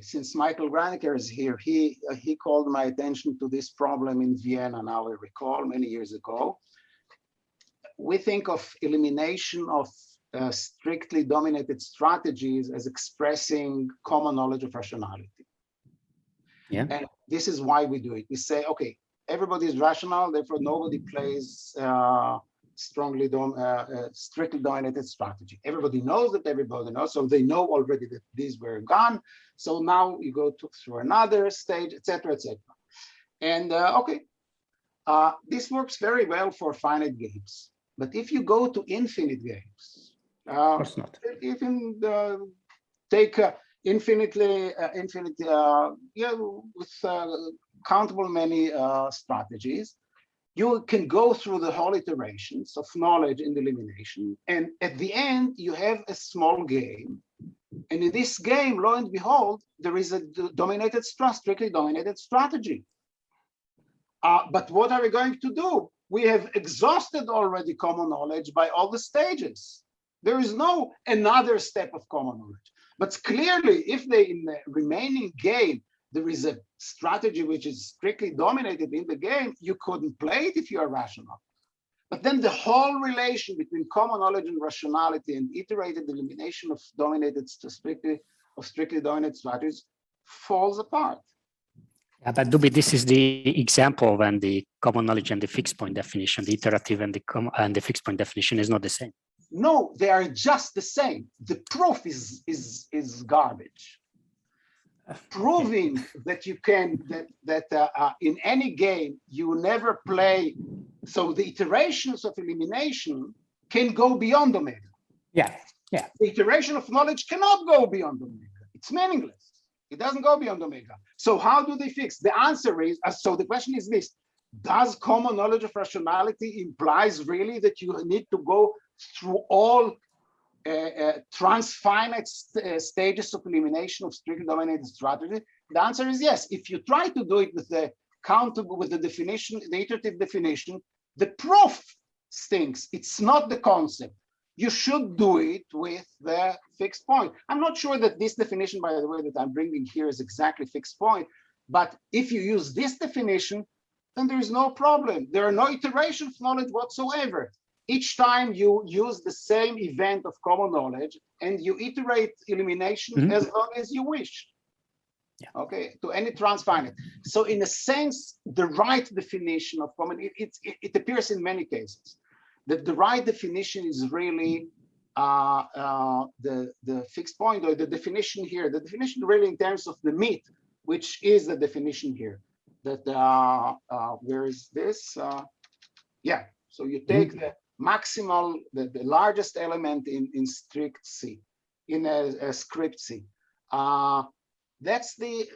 since Michael Graneker is here, he called my attention to this problem in Vienna, now I recall, many years ago. We think of elimination of strictly dominated strategies as expressing common knowledge of rationality.
Yeah.
And this is why we do it. We say, okay, everybody is rational, therefore nobody plays strictly dominated strategy. Everybody knows that everybody knows, so they know already that these were gone. So now you go through another stage, etc., etc. And this works very well for finite games. But if you go to infinite games,
of course not.
You can take infinitely, with countable many strategies. You can go through the whole iterations of knowledge and elimination, and at the end you have a small game. And in this game, lo and behold, there is a strictly dominated strategy. But what are we going to do? We have exhausted already common knowledge by all the stages. There is no another step of common knowledge. But clearly, if in the remaining game, there is a strategy which is strictly dominated in the game, you couldn't play it if you are rational. But then the whole relation between common knowledge and rationality and iterated elimination of strictly dominated strategies falls apart.
Yeah, but Dubi, this is the example when the common knowledge and the fixed point definition, the iterative and the fixed point definition is not the same.
No, they are just the same. The proof is garbage. Proving that you can in any game you never play, so the iterations of elimination can go beyond omega.
Yeah.
The iteration of knowledge cannot go beyond omega. It's meaningless. It doesn't go beyond omega. So how do they fix? The answer is, so the question is this: does common knowledge of rationality implies really that you need to go through all transfinite stages of elimination of strictly dominated strategy? The answer is yes. If you try to do it with the countable, with the definition, the iterative definition, the proof stinks. It's not the concept. You should do it with the fixed point. I'm not sure that this definition, by the way, that I'm bringing here is exactly fixed point, but if you use this definition, then there is no problem. There are no iterations of knowledge whatsoever. Each time you use the same event of common knowledge and you iterate elimination as long as you wish. Yeah. Okay, to any transfinite. So in a sense, the right definition of common, it appears in many cases that the right definition is really the fixed point, or the definition here. The definition really in terms of the meat, which is the definition here. That where is this? Yeah. So you take the maximal, the largest element in strict C, in a script C. That's the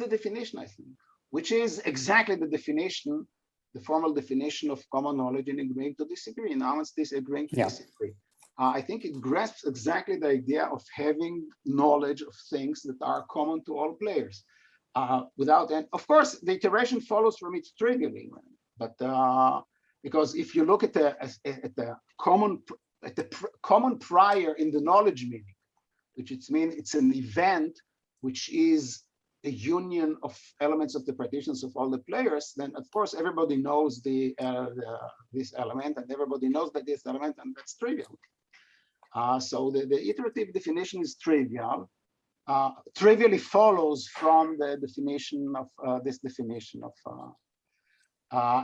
definition, I think, which is exactly the definition, the formal definition of common knowledge in agreeing to disagree. Now it's disagreeing to disagree. I think it grasps exactly the idea of having knowledge of things that are common to all players. Without, and of course, the iteration follows from it trivially, but because if you look at the common prior in the knowledge meaning, which means it's an event which is a union of elements of the partitions of all the players, then of course everybody knows this element, and everybody knows that this element, and that's trivial. So the iterative definition is trivial. Trivially follows from the definition of this definition of,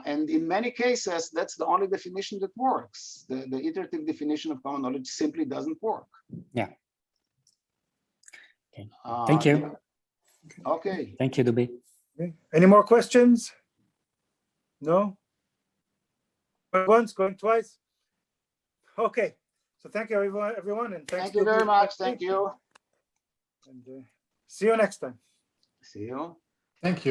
and in many cases, that's the only definition that works. The iterative definition of common knowledge simply doesn't work.
Yeah. Okay. Thank you.
Okay.
Thank you, Dubi.
Okay. Any more questions? No? Going once, going twice? Okay. So thank you, everyone, and
thank you very much. Thank you.
And see you next time.
See you.
Thank you.